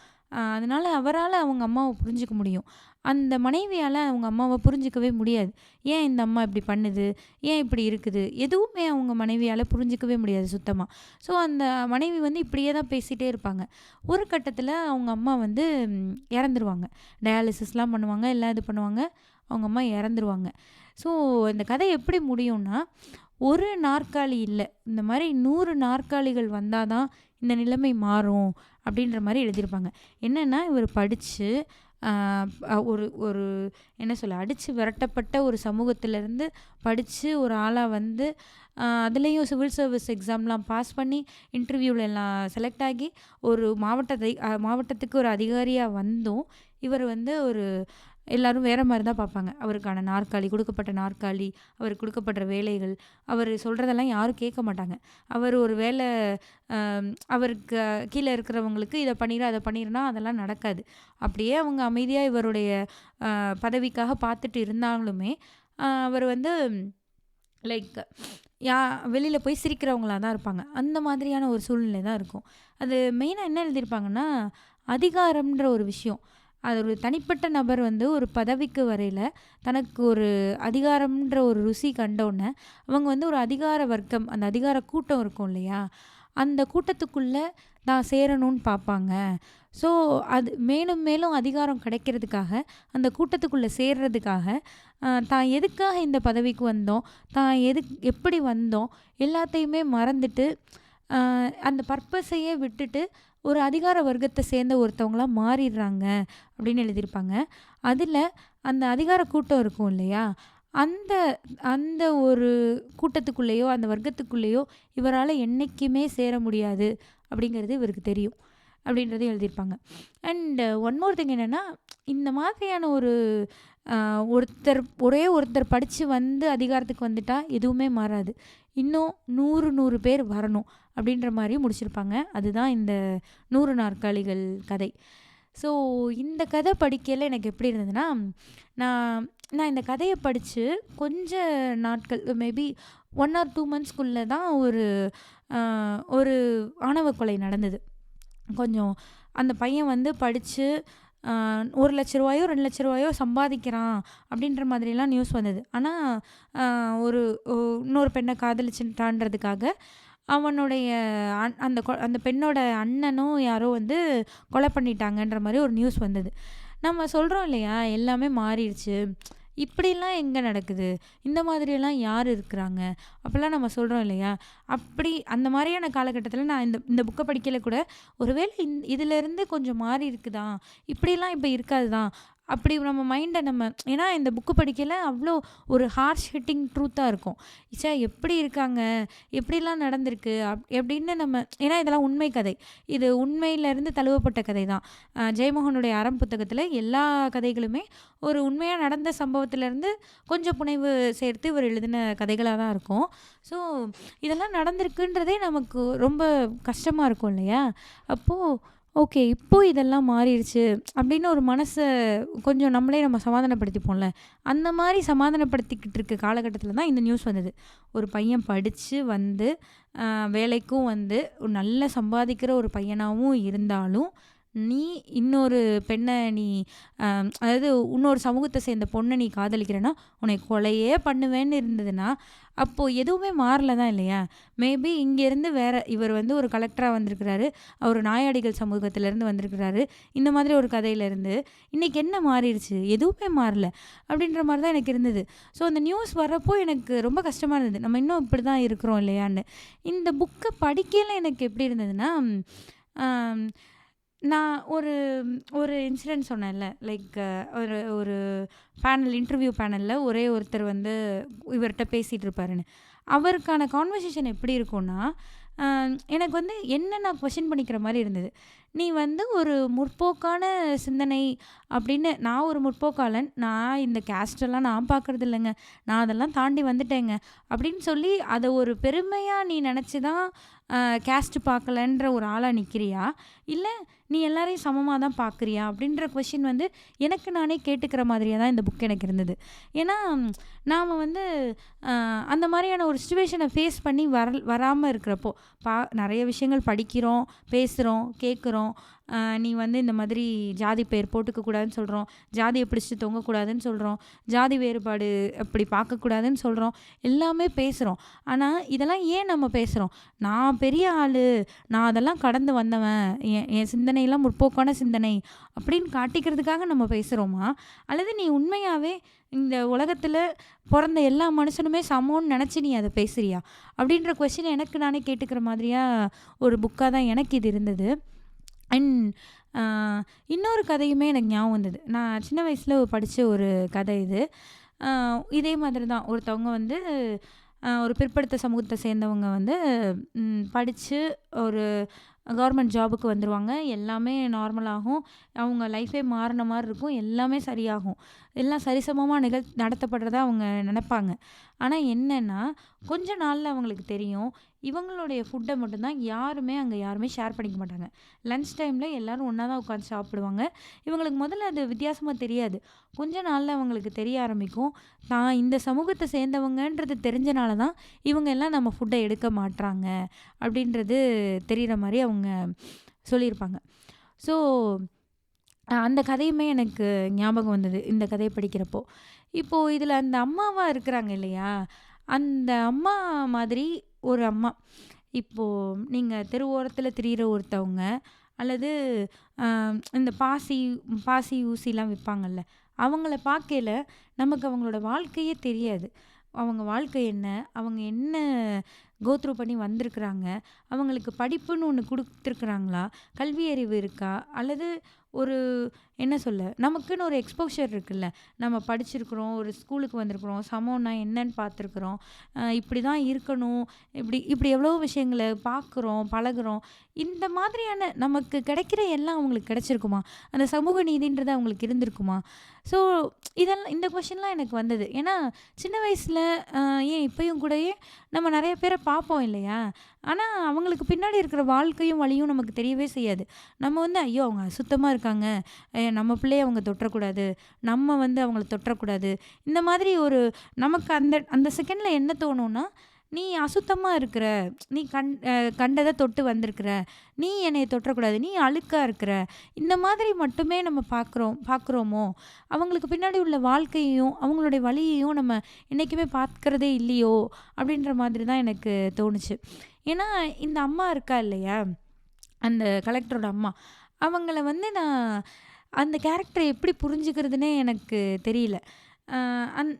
அதனால் அவரால் அவங்க அம்மாவை புரிஞ்சிக்க முடியும். அந்த மனைவியால் அவங்க அம்மாவை புரிஞ்சிக்கவே முடியாது. ஏன் இந்த அம்மா இப்படி பண்ணுது, ஏன் இப்படி இருக்குது, எதுவுமே அவங்க மனைவியால் புரிஞ்சிக்கவே முடியாது சுத்தமாக. ஸோ அந்த மனைவி வந்து இப்படியே தான் பேசிகிட்டே இருப்பாங்க. ஒரு கட்டத்தில் அவங்க அம்மா வந்து இறந்துருவாங்க. டயாலிசிஸ்லாம் பண்ணுவாங்க, எல்லாம் இது பண்ணுவாங்க, அவங்க அம்மா இறந்துருவாங்க. ஸோ இந்த கதை எப்படி முடியும்னா, ஒரு நாற்காலி இல்லை, இந்த மாதிரி 100 நாற்காலிகள் வந்தால் தான் இந்த நிலைமை மாறும் அப்படின்ற மாதிரி எழுதியிருப்பாங்க. என்னென்னா, இவர் படித்து ஒரு ஒரு என்ன சொல்ல, அடித்து விரட்டப்பட்ட ஒரு சமூகத்திலேருந்து படித்து ஒரு ஆளாக வந்து, அதுலேயும் சிவில் சர்வீஸ் எக்ஸாம்லாம் பாஸ் பண்ணி இன்டர்வியூவில் எல்லாம் செலக்ட் ஆகி ஒரு மாவட்டத்துக்கு ஒரு அதிகாரியாக வந்தும் இவர் வந்து ஒரு எல்லோரும் வேறு மாதிரி தான் பார்ப்பாங்க. அவருக்கான நாற்காலி, கொடுக்கப்பட்ட நாற்காலி, அவருக்கு கொடுக்கப்படுற வேலைகள், அவர் சொல்கிறதெல்லாம் யாரும் கேட்க மாட்டாங்க. அவர் ஒரு வேலை, அவருக்கு கீழே இருக்கிறவங்களுக்கு இதை பண்ணிடு அதை பண்ணிடுனா அதெல்லாம் நடக்காது. அப்படியே அவங்க அமைதியாக இவருடைய பதவிக்காக பார்த்துட்டு இருந்தாலுமே அவர் வந்து லைக் வெளியில் போய் சிரிக்கிறவங்களாக தான் இருப்பாங்க. அந்த மாதிரியான ஒரு சூழ்நிலை தான் இருக்கும். அது மெயினாக என்ன எழுதியிருப்பாங்கன்னா, அதிகாரம்ன்ற ஒரு விஷயம், அது ஒரு தனிப்பட்ட நபர் வந்து ஒரு பதவிக்கு வரையில் தனக்கு ஒரு அதிகாரம்ன்ற ஒரு ருசி கண்டோன்னே அவங்க வந்து ஒரு அதிகார வர்க்கம், அந்த அதிகார கூட்டம் இருக்கும் இல்லையா, அந்த கூட்டத்துக்குள்ளே தான் சேரணும்னு பார்ப்பாங்க. ஸோ அது மேலும் மேலும் அதிகாரம் கிடைக்கிறதுக்காக, அந்த கூட்டத்துக்குள்ளே சேர்றதுக்காக, தான் எதுக்காக இந்த பதவிக்கு வந்தோம், தான் எப்படி வந்தோம் எல்லாத்தையுமே மறந்துட்டு, அந்த பர்பஸையே விட்டுட்டு ஒரு அதிகார வர்க்கத்தை சேர்ந்த ஒருத்தவங்களாம் மாறிடுறாங்க அப்படின்னு எழுதியிருப்பாங்க. அதில் அந்த அதிகார கூட்டம் இருக்கும் இல்லையா, அந்த அந்த ஒரு கூட்டத்துக்குள்ளேயோ அந்த வர்க்கத்துக்குள்ளேயோ இவரால் என்றைக்குமே சேர முடியாது அப்படிங்கிறது இவருக்கு தெரியும் அப்படின்றதையும் எழுதியிருப்பாங்க. அண்ட் ஒன் மோர் திங் என்னென்னா, இந்த மாதிரியான ஒருத்தர் படித்து வந்து அதிகாரத்துக்கு வந்துட்டால் எதுவுமே மாறாது, இன்னும் 100 பேர் வரணும் அப்படின்ற மாதிரி முடிச்சிருப்பாங்க. அதுதான் இந்த 100 நாற்காலிகள் கதை. ஸோ இந்த கதை படிக்கையில் எனக்கு எப்படி இருந்ததுன்னா, நான் இந்த கதையை படித்து கொஞ்ச நாட்கள், மேபி 1 or 2 monthsக்குள்ளே தான் ஒரு ஆணவ கொலை நடந்தது. கொஞ்சம் அந்த பையன் வந்து படித்து 1,00,000 ரூபாயோ 2,00,000 ரூபாயோ சம்பாதிக்கிறான் அப்படின்ற மாதிரிலாம் நியூஸ் வந்தது. ஆனால் இன்னொரு பெண்ணை காதலிச்சுட்டான்றதுக்காக அவனுடைய அந்த பெண்ணோட அண்ணனும் யாரோ வந்து கொலை பண்ணிட்டாங்கன்ற மாரி ஒரு நியூஸ் வந்தது. நம்ம சொல்றோம் இல்லையா, எல்லாமே மாறிருச்சு. இப்படிலாம் எங்க நடக்குது? இந்த மாதிரியெல்லாம் யார் இருக்கிறாங்க? அப்பலாம் நம்ம சொல்றோம் இல்லையா? அப்படி அந்த மாரியான காலகட்டத்தில நான் இந்த இந்த புக்க படிக்கையில கூட, ஒருவேளை இதிலருந்து கொஞ்சம் மாறி இருக்குதா? இப்படிலாம் இப்ப இருக்காது தான். அப்படி நம்ம மைண்ட நம்ம ஏன்னா இந்த புக்கு படிக்கையில அவ்ளோ ஒரு ஹார்ஷ் ஹிட்டிங் ட்ரூத்தா இருக்கும். ச்சே! எப்படி இருக்காங்க? எப்படிலாம் நடந்திருக்கு? எப்படின்னு நம்ம ஏன்னா இதெல்லாம் உண்மை கதை. இது உண்மையிலேருந்து தழுவப்பட்ட கதை தான். ஜெயமோகனுடைய அறம் புத்தகத்தில எல்லா கதைகளுமே ஒரு உண்மையா நடந்த சம்பவத்திலேருந்து கொஞ்சம் புனைவு சேர்த்து இவர் எழுதின கதைகளா தான் இருக்கும். ஸோ இதெல்லாம் நடந்திருக்குன்றதே நமக்கு ரொம்ப கஷ்டமா இருக்கும் இல்லையா? அப்போ ஓகே. இப்போ இதெல்லாம் மாறிருச்சு அப்படின்னு ஒரு மனச கொஞ்சம் நம்மளே நம்ம சமாதானப்படுத்திப்போம்ல. அந்த மாரி சமாதானப்படுத்திக்கிட்டு இருக்க காலகட்டத்தில தான் இந்த நியூஸ் வந்தது. ஒரு பையன் படிச்சு வந்து, அ வேலைக்கும் வந்து ஒரு நல்ல சம்பாதிக்கிற ஒரு பையனாவும் இருந்தாலும், நீ இன்னொரு பெண்ண நீ அதாவது இன்னொரு சமூகத்த சேர்ந்த பொண்ண நீ காதலிக்கிறன்னா, உன்னைய கொலையே பண்ணுவேன்னு இருந்ததுன்னா, அப்போ எதுவுமே மாறல தான் இல்லையா? மேபி இங்கேருந்து வேற இவர் வந்து ஒரு கலெக்டரா வந்திருக்கிறாரு. அவரு நாயாடிகள் சமூகத்திலேருந்து வந்திருக்கிறாரு. இந்த மாதிரி ஒரு கதையிலேருந்து, இன்னைக்கு என்ன மாறிருச்சு? எதுவுமே மாறல. அப்படின்ற மாரி தான் எனக்கு இருந்தது. ஸோ அந்த நியூஸ் வரப்போ எனக்கு ரொம்ப கஷ்டமா இருந்தது. நம்ம இன்னும் இப்படி தான் இருக்கிறோம் இல்லையான்னு. இந்த புக்க படிக்கையில எனக்கு எப்படி இருந்ததுன்னா, அம் நான் ஒரு ஒரு இன்சிடென்ட் சொன்னேன்ல. லைக் ஒரு ஒரு இன்டர்வியூ பேனல்ல ஒரே ஒருத்தர் வந்து இவர்ட்ட பேசிட்டு இருப்பாருன்னு. அவருக்கான கான்வர்சேஷன் எப்படி இருக்கும்னா, அ எனக்கு வந்து என்ன நான் கொஸ்டின் பண்ணிக்கிற மாரி இருந்தது. "நீ வந்து ஒரு முற்போக்கான சிந்தனை அப்படின்னு நான் ஒரு முற்போக்காளன். நான் இந்த கேஸ்ட்டெல்லாம் நான் பார்க்கறது இல்லங்க. நான் அதெல்லாம் தாண்டி வந்துட்டேங்க." அப்படின்னு சொல்லி அத ஒரு பெருமையா நீ நெனச்சு தான் கேஸ்ட் பார்க்கலன்ற ஒரு ஆளா நிக்கிறியா? இல்ல நீ எல்லாரையும் சமமா தான் பார்க்குறியா? அப்படின்ற கொஸ்டின் வந்து எனக்கு நானே கேட்டுக்கிற மாதிரியே தான் இந்த புக் எனக்கு இருந்தது. ஏன்னா, நாம வந்து அ அந்த மாரியான ஒரு சிச்சுவேஷன ஃபேஸ் பண்ணி வராம இருக்கிறப்போ, நெறைய விஷயங்கள் படிக்கிறோம், பேசுறோம், கேட்குறோம். நீ வந்து இந்த மாதிரி ஜாதி பேர் போட்டுக்க கூடாதுன்னு சொல்றோம். ஜாதிய பிடிச்சு தொங்கக்கூடாதுன்னு சொல்றோம். ஜாதி வேறுபாடு அப்படி பார்க்கக்கூடாதுன்னு சொல்றோம். எல்லாமே பேசுறோம். ஆனா, இதெல்லாம் ஏன் நம்ம பேசுறோம்? நான் பெரிய ஆளு. நான் அதெல்லாம் கடந்து வந்தவன். என் சிந்தனையெல்லாம் முற்போக்கான சிந்தனை அப்படின்னு காட்டிக்கிறதுக்காக நம்ம பேசுறோமா? அல்லது நீ உண்மையாவே இந்த உலகத்துல பொறந்த எல்லா மனுஷனுமே சமம்னு நெனச்சு நீ அத பேசுறியா? அப்படின்ற கொஸ்டின் எனக்கு நானே கேட்டுக்கிற மாதிரியா ஒரு புக்கா தான் எனக்கு இது இருந்தது. அண்ட் அ இன்னொரு கதையுமே எனக்கு ஞாபகம் வந்தது. நான் சின்ன வயசுல படிச்ச ஒரு கதை இது. அ இதே மாதிரி தான் ஒருத்தவங்க வந்து ஒரு பிற்படுத்த சமூகத்த சேர்ந்தவங்க வந்து படிச்சு ஒரு கவர்மெண்ட் ஜாபுக்கு வந்துருவாங்க. எல்லாமே நார்மலாகும். அவங்க லைஃபே மாறுன மாரி இருக்கும். எல்லாமே சரியாகும். எல்லாம் சரிசமமா நடத்தப்படுறதா அவங்க நெனைப்பாங்க. ஆனா என்னன்னா, கொஞ்ச நாள்ல அவங்களுக்கு தெரியும். இவங்களுடைய ஃபுட்ட மட்டும் தான் யாருமே ஷேர் பண்ணிக்க மாட்டாங்க. லஞ்ச் டைம்ல எல்லாரும் ஒண்ணா தான் உட்காந்து சாப்பிடுவாங்க. இவங்களுக்கு முதல்ல அது வித்தியாசமா தெரியாது. கொஞ்ச நாள்ல அவங்களுக்கு தெரிய ஆரம்பிக்கும். தான் இந்த சமூகத்த சேர்ந்தவங்கன்றது தெரிஞ்சனால தான் இவங்க எல்லாம் நம்ம ஃபுட்ட எடுக்க மாட்றாங்க. அப்படின்றது தெரியிற மாரி அவங்க சொல்லியிருப்பாங்க. ஸோ அந்த கதையுமே எனக்கு ஞாபகம் வந்தது, இந்த கதைய படிக்கிறப்போ. இப்போ இதில அந்த அம்மாவா இருக்கிறாங்க இல்லையா? அந்த அம்மா மாதிரி ஒரு அம்மா. இப்போ நீங்க தெரு ஓரத்தில திரியிற ஒருத்தவங்க, அல்லது அ இந்த பாசி, ஊசிலாம் விப்பாங்கல்ல, அவங்கள பார்க்கையில நமக்கு அவங்களோட வாழ்க்கையே தெரியாது. அவங்க வாழ்க்கை என்ன? அவங்க என்ன த்ரூ பண்ணி வந்திருக்கிறாங்க? அவங்களுக்கு படிப்புன்னு ஒண்ணு குடுத்துருக்குறாங்களா? கல்வி அறிவு இருக்கா? அல்லது ஒரு என்ன சொல்ல? நமக்குன்னு ஒரு எக்ஸ்போஷர் இருக்குல்ல. நம்ம படிச்சிருக்கிறோம், ஒரு ஸ்கூலுக்கு வந்திருக்கிறோம், சமம்னா என்னன்னு பார்த்துருக்குறோம். இப்படி தான் இருக்கணும். இப்படி இப்படி எவ்வளோ விஷயங்கள பார்க்குறோம், பழகுறோம். இந்த மாதிரியான நமக்கு கிடைக்கிற எல்லாம் அவங்களுக்கு கிடைச்சிருக்குமா? அந்த சமூக நீதின்றது அவங்களுக்கு இருந்திருக்குமா? ஸோ இந்த கொஸ்டின்லாம் எனக்கு வந்தது. ஏன்னா சின்ன வயசுல ஏன் இப்பயும் கூடயே நம்ம நெறைய பேர பார்ப்போம் இல்லையா? ஆனா அவங்களுக்கு பின்னாடி இருக்கிற வாழ்க்கையும், வலியும் நமக்கு தெரியவே செய்யாது. நம்ம வந்து ஐயோ! அவங்க அசுத்தமா இருக்காங்க. நம்ம பிள்ளைய அவங்க தொட்றக்கூடாது. நம்ம வந்து அவங்கள தொட்றக்கூடாது. இந்த மாதிரி ஒரு நமக்கு அந்த அந்த செகண்ட்ல என்ன தோணும்னா, நீ அசுத்தமாக இருக்கிற, நீ கண்டதை தொட்டு வந்திருக்கிற, நீ என்னை தொற்றக்கூடாது, நீ அழுக்காக இருக்கிற, இந்த மாதிரி மட்டுமே நம்ம பார்க்குறோமோ, அவங்களுக்கு பின்னாடி உள்ள வாழ்க்கையையும் அவங்களுடைய வழியையும் நம்ம என்றைக்குமே பார்க்கறதே இல்லையோ அப்படின்ற மாதிரி தான் எனக்கு தோணுச்சு. ஏன்னா இந்த அம்மா இருக்கா இல்லையா, அந்த கலெக்டரோட அம்மா, அவங்கள வந்து நான் அந்த கேரக்டரை எப்படி புரிஞ்சுக்கிறதுனே எனக்கு தெரியல. அ அந்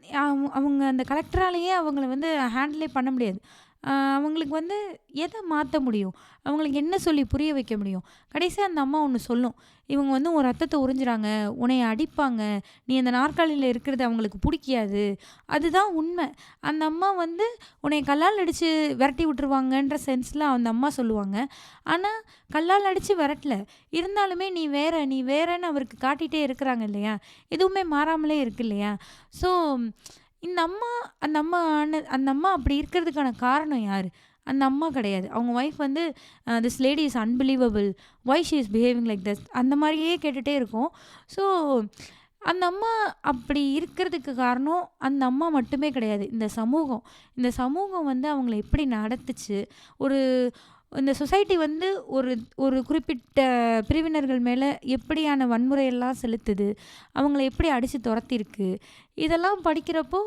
அவங்க அந்த கலெக்டராலேயே அவங்கள வந்து ஹேண்டிலே பண்ண முடியாது. அவங்களுக்கு வந்து எதை மாற்ற முடியும்? அவங்களுக்கு என்ன சொல்லி புரிய வைக்க முடியும்? கடைசியா அந்த அம்மா ஒண்ணு சொல்லும். இவங்க வந்து உன் ரத்தத்த உறிஞ்சுறாங்க, உன்னைய அடிப்பாங்க, நீ அந்த நாற்காலியில இருக்கிறது அவங்களுக்கு புடிக்காது. அதுதான் உண்மை. அந்த அம்மா வந்து உன்னைய கல்லால் அடிச்சு விரட்டி விட்டுருவாங்கன்ற சென்ஸ்ல அந்த அம்மா சொல்லுவாங்க. ஆனா, கல்லால் அடிச்சு விரட்டல. இருந்தாலுமே நீ வேற, நீ வேறன்னு அவருக்கு காட்டிட்டே இருக்கிறாங்க இல்லையா? எதுவுமே மாறாமலே இருக்கு இல்லையா? ஸோ இந்த அம்மா அந்த அம்மா அப்படி இருக்கிறதுக்கான காரணம் யாரு? அந்த அம்மா கிடையாது. அவங்க ஒய்ஃப் வந்து this lady is unbelievable. Why she is behaving like this அந்த மாரியே கேட்டுட்டே இருக்கும். ஸோ அந்த அம்மா அப்படி இருக்கிறதுக்கு காரணம் அந்த அம்மா மட்டுமே கிடையாது. இந்த சமூகம். இந்த சமூகம் வந்து அவங்கள எப்படி நடத்துச்சு? ஒரு இந்த சொசைட்டி வந்து ஒரு ஒரு குறிப்பிட்ட பிரிவினர்கள் மேல எப்படியான வன்முறையெல்லாம் செலுத்துது? அவங்கள எப்படி அடிச்சு தொரத்திருக்கு? இதெல்லாம் படிக்கிறப்போ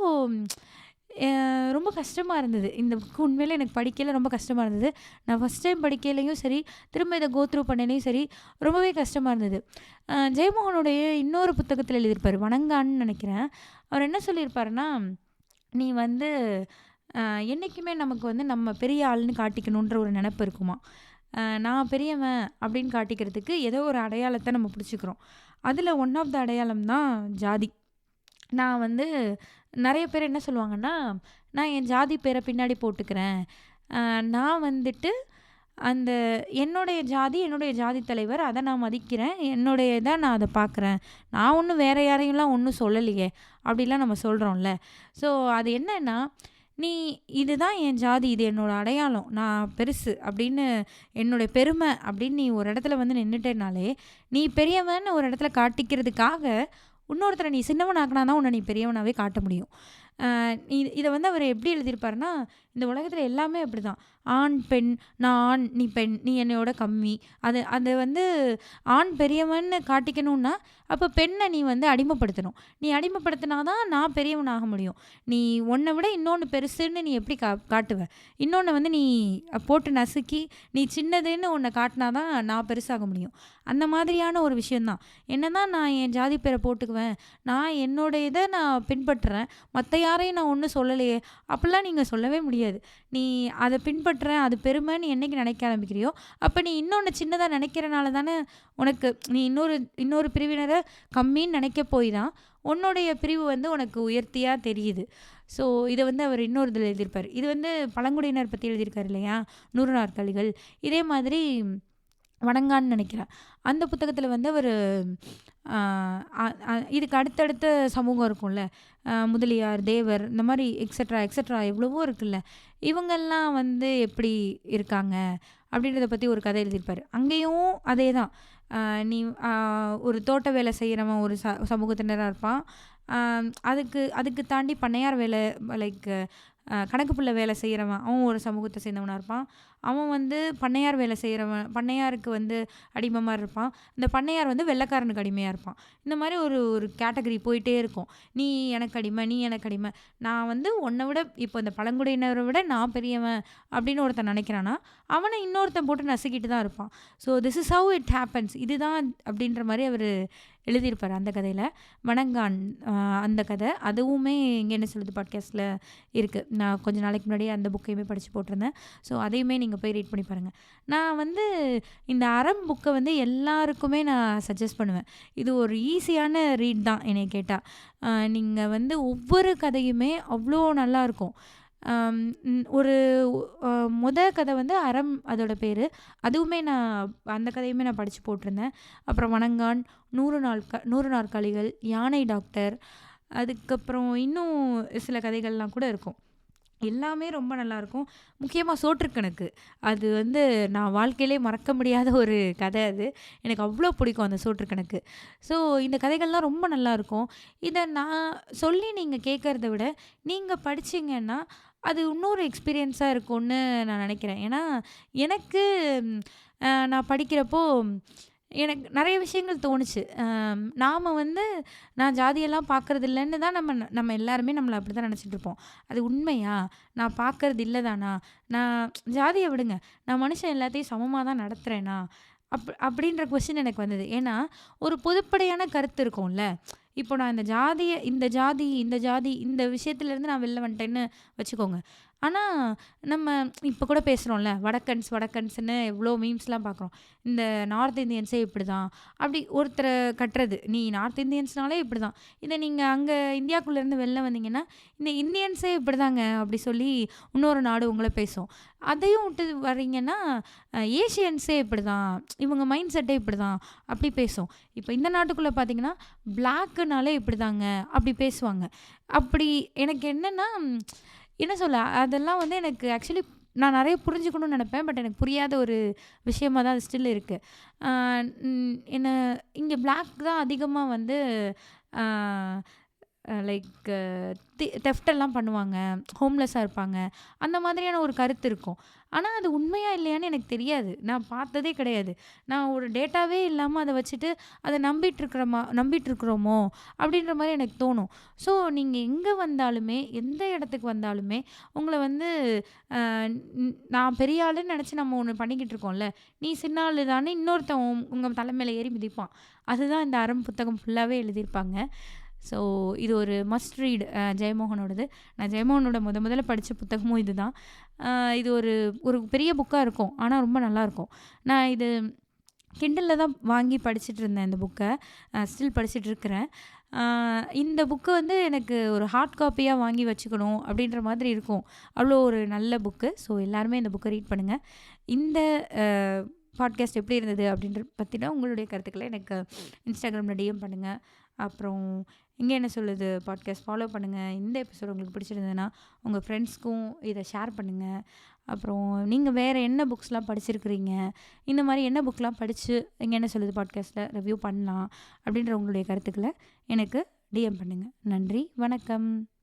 ரொம்ப கஷ்டமா இருந்தது. இந்த புக் உண்மையிலே எனக்கு படிக்கையில ரொம்ப கஷ்டமா இருந்தது. நான் ஃபர்ஸ்ட் டைம் படிக்கையிலயும் சரி, திரும்ப இத கோ த்ரூ பண்ணயிலயும் சரி, ரொம்பவே கஷ்டமா இருந்தது. ஜெயமோகனுடைய இன்னொரு புத்தகத்தில எழுதியிருப்பாரு. வணங்கான்னு நெனைக்கிறேன். அவர் என்ன சொல்லியிருப்பாருன்னா, "நீ வந்து என்னைக்குமே நமக்கு வந்து நம்ம பெரிய ஆளுன்னு காட்டிக்கணுன்ற ஒரு நெனப்பு இருக்குமாம். நான் பெரியவன் அப்படின்னு காட்டிக்கிறதுக்கு ஏதோ ஒரு அடையாளத்த நம்ம புடிச்சுக்கிறோம். அதில ஒன் ஆஃப் த அடையாளம் தான் ஜாதி." நான் வந்து நெறைய பேர் என்ன சொல்லுவாங்கன்னா, நான் என் ஜாதி பேர பின்னாடி போட்டுக்கிறேன். நான் வந்துட்டு அந்த என்னுடைய ஜாதி, என்னுடைய ஜாதி தலைவர். அத நான் மதிக்கிறேன். என்னுடைய இத நான் அத பார்க்குறேன். நான் ஒண்ணும் வேற யாரையும்லாம் ஒண்ணும் சொல்லலையே! அப்படிலாம் நம்ம சொல்றோம்ல. ஸோ அது என்னன்னா, நீ இதுதான் என் ஜாதி, இது என்னோட அடையாளம், நான் பெருசு அப்படின்னு என்னுடைய பெருமை அப்படின்னு நீ ஒரு இடத்துல வந்து நின்னுட்டேனாலே, நீ பெரியவன்னு ஒரு இடத்துல காட்டிக்கிறதுக்காக இன்னொருத்தரை நீ சின்னவனாக்குனா தான் உன்னை நீ பெரியவனாவே காட்ட முடியும். இத வந்து அவர் எப்படி எழுதியிருப்பாருன்னா, இந்த உலகத்துல எல்லாமே அப்படிதான். ஆண், பெண், நான் ஆண், நீ பெண், நீ என்னையோட கம்மி. அது வந்து ஆண் பெரியவன்னு காட்டிக்கணும்னா, அப்ப பெண்ண நீ வந்து அடிமைப்படுத்தணும். நீ அடிமைப்படுத்தினா தான் நான் பெரியவன் ஆக முடியும். நீ உன்னை விட இன்னொன்னு பெருசுன்னு நீ எப்படி காட்டுவ? இன்னொன்ன வந்து நீ போட்டு நசுக்கி, நீ சின்னதுன்னு உன்னை காட்டினா தான் நான் பெருசாக முடியும். அந்த மாதிரியான ஒரு விஷயம் தான். என்னதான் நான் என் ஜாதி பேரை போட்டுக்குவேன், நான் என்னோட இத நான் பின்பற்றுறேன். மத்த யாரையும் நான் ஒண்ணும் சொல்லலையே! அப்படிலாம் நீங்க சொல்லவே முடியாது. நீ அத பின்பற்றுறேன், அது பெருமைன்னு என்னைக்கு நினைக்க ஆரம்பிக்கிறியோ, அப்ப நீ இன்னொன்னு சின்னதா நினைக்கிறனால தானே உனக்கு நீ இன்னொரு பிரிவினர கம்மின்னு நினைக்க போய் தான், உன்னுடைய பிரிவு வந்து உனக்கு உயர்த்தியா தெரியுது. ஸோ இத வந்து அவர் இன்னொரு இதில எழுதியிருப்பாரு. இது வந்து பழங்குடியினர் பத்தி எழுதியிருக்காரு இல்லையா? 100 நாற்காலிகள். இதே மாதிரி வணங்கான்னு நினைக்கிறேன். அந்த புத்தகத்தில வந்து அவரு அ அ அ இதுக்கு அடுத்தடுத்த சமூகம் இருக்கும்ல. முதலியார், தேவர் இந்த மாரி எக்ஸெட்ரா, எக்ஸெட்ரா எவ்வளவோ இருக்குல்ல. இவங்கெல்லாம் வந்து எப்படி இருக்காங்க? அப்படின்றத பத்தி ஒரு கதை எழுதியிருப்பாரு. அங்கேயும் அதே தான். அ நீ ஒரு தோட்ட வேலை செய்றவன் ஒரு சமூகத்தினரா இருப்பான். அ அதுக்கு அதுக்கு தாண்டி பண்ணையார் வேலை லைக் கணக்கு புள்ள வேலை செய்றவன், அவன் ஒரு சமூகத்த சேர்ந்தவனா இருப்பான். அவன் வந்து பண்ணையார் வேலை செய்றவன், பண்ணையாருக்கு வந்து அடிமை மாரி இருப்பான். இந்த பண்ணையார் வந்து வெள்ளைக்காரனுக்கு அடிமையா இருப்பான். இந்த மாரி ஒரு ஒரு கேட்டகரி போயிட்டே இருக்கும். நீ எனக்கு அடிமை, நீ எனக்கு அடிமை. நான் வந்து உன்ன விட இப்போ இந்த பழங்குடியினரை விட நான் பெரியவன் அப்படின்னு ஒருத்தன் நினைக்கிறான்னா, அவன இன்னொருத்தன் போட்டு நசுக்கிட்டு தான் இருப்பான். So this is how it happens. இதுதான் அப்படின்ற மாரி அவரு எழுதியிருப்பாரு அந்த கதையில. வணங்கான் அந்த கதை. அதுவுமே இங்க என்ன சொல்லுது பாட்காஸ்ட்ல இருக்கு. நான் கொஞ்ச நாளைக்கு முன்னாடியே அந்த புக்கையுமே படிச்சு போட்டிருந்தேன். ஸோ அதையுமே நீங்க போய் ரீட் பண்ணி பாருங்க. நான் வந்து இந்த அறம் புக்க வந்து எல்லாருக்குமே நான் சஜெஸ்ட் பண்ணுவேன். இது ஒரு ஈஸியான ரீட் தான் என்னைய கேட்டா. நீங்க வந்து ஒவ்வொரு கதையுமே அவ்ளோ நல்லாயிருக்கும். ஒரு கதை வந்து அறம் அதோட பேரு. அதுவுமே நான் அந்த கதையுமே நான் படிச்சு போட்டிருந்தேன். அப்புறம் வணங்கான், 100 நாற்காலிகள், யானை டாக்டர், அதுக்கப்புறம் இன்னும் சில கதைகள்லாம் கூட இருக்கும். எல்லாமே ரொம்ப நல்லாயிருக்கும். முக்கியமா சோற்றுக்கணக்கு. அது வந்து நான் வாழ்க்கையிலே மறக்க முடியாத ஒரு கதை அது. எனக்கு அவ்ளோ பிடிக்கும் அந்த சோற்றுக்கணக்கு. ஸோ இந்த கதைகள்லாம் ரொம்ப நல்லாயிருக்கும். இத நான் சொல்லி நீங்க கேட்கறத விட, நீங்க படிச்சீங்கன்னா, அது இன்னொரு எக்ஸ்பீரியன்ஸா இருக்கும்னு நான் நெனைக்கிறேன். ஏன்னா, எனக்கு ம் நான் படிக்கிறப்போ எனக்கு நெறைய விஷயங்கள் தோணுச்சு. நாம வந்து நான் ஜாதியெல்லாம் பார்க்கறதில்லன்னு தான் நம்ம எல்லாருமே நம்மள அப்படிதான் நெனச்சுட்டு இருப்போம். அது உண்மையா? நான் பார்க்கறது இல்ல தானா? நான் ஜாதிய விடுங்க. நான் மனுஷன் எல்லாத்தையும் சமமா தான் நடத்துறேனா? அப்படின்ற கொஸ்டின் எனக்கு வந்தது. ஏன்னா, ஒரு பொதுப்படையான கருத்து இருக்கும்ல. இப்போ நான் இந்த ஜாதி இந்த விஷயத்துலேருந்து நான் வெளில வந்துட்டேன்னு வச்சுக்கோங்க. ஆனா, நம்ம இப்போ கூட பேசுறோம்ல, வடக்கன்ஸ்ன்னு எவ்வளோ மீம்ஸ்லாம் பார்க்குறோம். இந்த நார்த் இந்தியன்ஸே இப்படிதான். அப்படி ஒருத்தர கட்டுறது. நீ நார்த் இந்தியன்ஸ்னாலே இப்படிதான். இத நீங்க அங்க இந்தியாக்குள்ளேருந்து வெளில வந்தீங்கன்னா, இந்த இந்தியன்ஸே இப்படிதாங்க அப்படி சொல்லி இன்னொரு நாடு உங்கள பேசும். அதையும் விட்டு வரீங்கன்னா, ஏஷியன்ஸே இப்படிதான். இவங்க மைண்ட் செட்டே இப்படிதான். அப்படி பேசும். இப்போ இந்த நாட்டுக்குள்ள பார்த்தீங்கன்னா, பிளாக்குனாலே இப்படிதாங்க அப்படி பேசுவாங்க. அப்படி எனக்கு என்னன்னா, என்ன சொல்ல, அதெல்லாம் வந்து எனக்கு ஆக்சுவலி நான் நெறைய புரிஞ்சுக்கணும்னு நெனைப்பேன். பட் எனக்கு புரியாத ஒரு விஷயமா தான் அது ஸ்டில் இருக்கு. ஆ என்ன இங்க பிளாக் தான் அதிகமா வந்து ஆ லைக் தெஃப்ட் எல்லாம் பண்ணுவாங்க. ஹோம்லெஸ்ஸா இருப்பாங்க. அந்த மாதிரியான ஒரு கருத்து இருக்கும். ஆனா, அது உண்மையா இல்லையான்னு எனக்கு தெரியாது. நான் பார்த்ததே கிடையாது. நான் ஒரு டேட்டாவே இல்லாம அத வச்சுட்டு அத நம்பிட்டு இருக்கிறோமோ அப்படின்ற மாரி எனக்கு தோணும். ஸோ நீங்க எங்க வந்தாலுமே, எந்த இடத்துக்கு வந்தாலுமே, உங்கள வந்து அ நான் பெரிய ஆளுன்னு நெனச்சு நம்ம ஒண்ணு பண்ணிக்கிட்டு இருக்கோம்ல. நீ சின்ன ஆளு தான்னு இன்னொருத்தன் உங்க தலை மேல ஏறி மிதிப்பான். அதுதான் இந்த அறம் புத்தகம் ஃபுல்லாவே எழுதியிருப்பாங்க. ஸோ இது ஒரு மஸ்ட் ரீட் ஜெயமோகனோடது. நான் ஜெயமோகனோட முதல்ல படிச்ச புத்தகமும் இதுதான். அ இது ஒரு ஒரு பெரிய புக்கா இருக்கும். ஆனா ரொம்ப நல்லாயிருக்கும். நான் இது கிண்டல்ல தான் வாங்கி படிச்சுட்டு இருந்தேன் இந்த புக்க. ஸ்டில் படிச்சுட்டு இருக்கிறேன். அ இந்த புக்கு வந்து எனக்கு ஒரு ஹார்ட் காப்பியா வாங்கி வச்சுக்கணும் அப்படின்ற மாதிரி இருக்கும். அவ்வளோ ஒரு நல்ல புக்கு. ஸோ எல்லாருமே இந்த புக்க ரீட் பண்ணுங்க. இந்த அ பாட்காஸ்ட் எப்படி இருந்தது அப்படின்றத பத்தின உங்களுடைய கருத்துக்கள எனக்கு Instagramல டிஎம் பண்ணுங்க. அப்புறம் இங்க என்ன சொல்லுது பாட்காஸ்ட் ஃபாலோ பண்ணுங்க. இந்த எபிசோட் உங்களுக்கு பிடிச்சிருந்ததுன்னா, உங்க ஃப்ரெண்ட்ஸ்க்கும் இத ஷேர் பண்ணுங்க. அப்புறம் நீங்க வேற என்ன புக்ஸ்லாம் படிச்சிருக்கிறீங்க? இந்த மாரி என்ன புக்லாம் படிச்சு இங்க என்ன சொல்லுது பாட்காஸ்ட்ல ரிவ்யூ பண்ணலாம்? அப்படின்ற உங்களுடைய கருத்துக்கள எனக்கு டிஎம் பண்ணுங்க. நன்றி, வணக்கம்.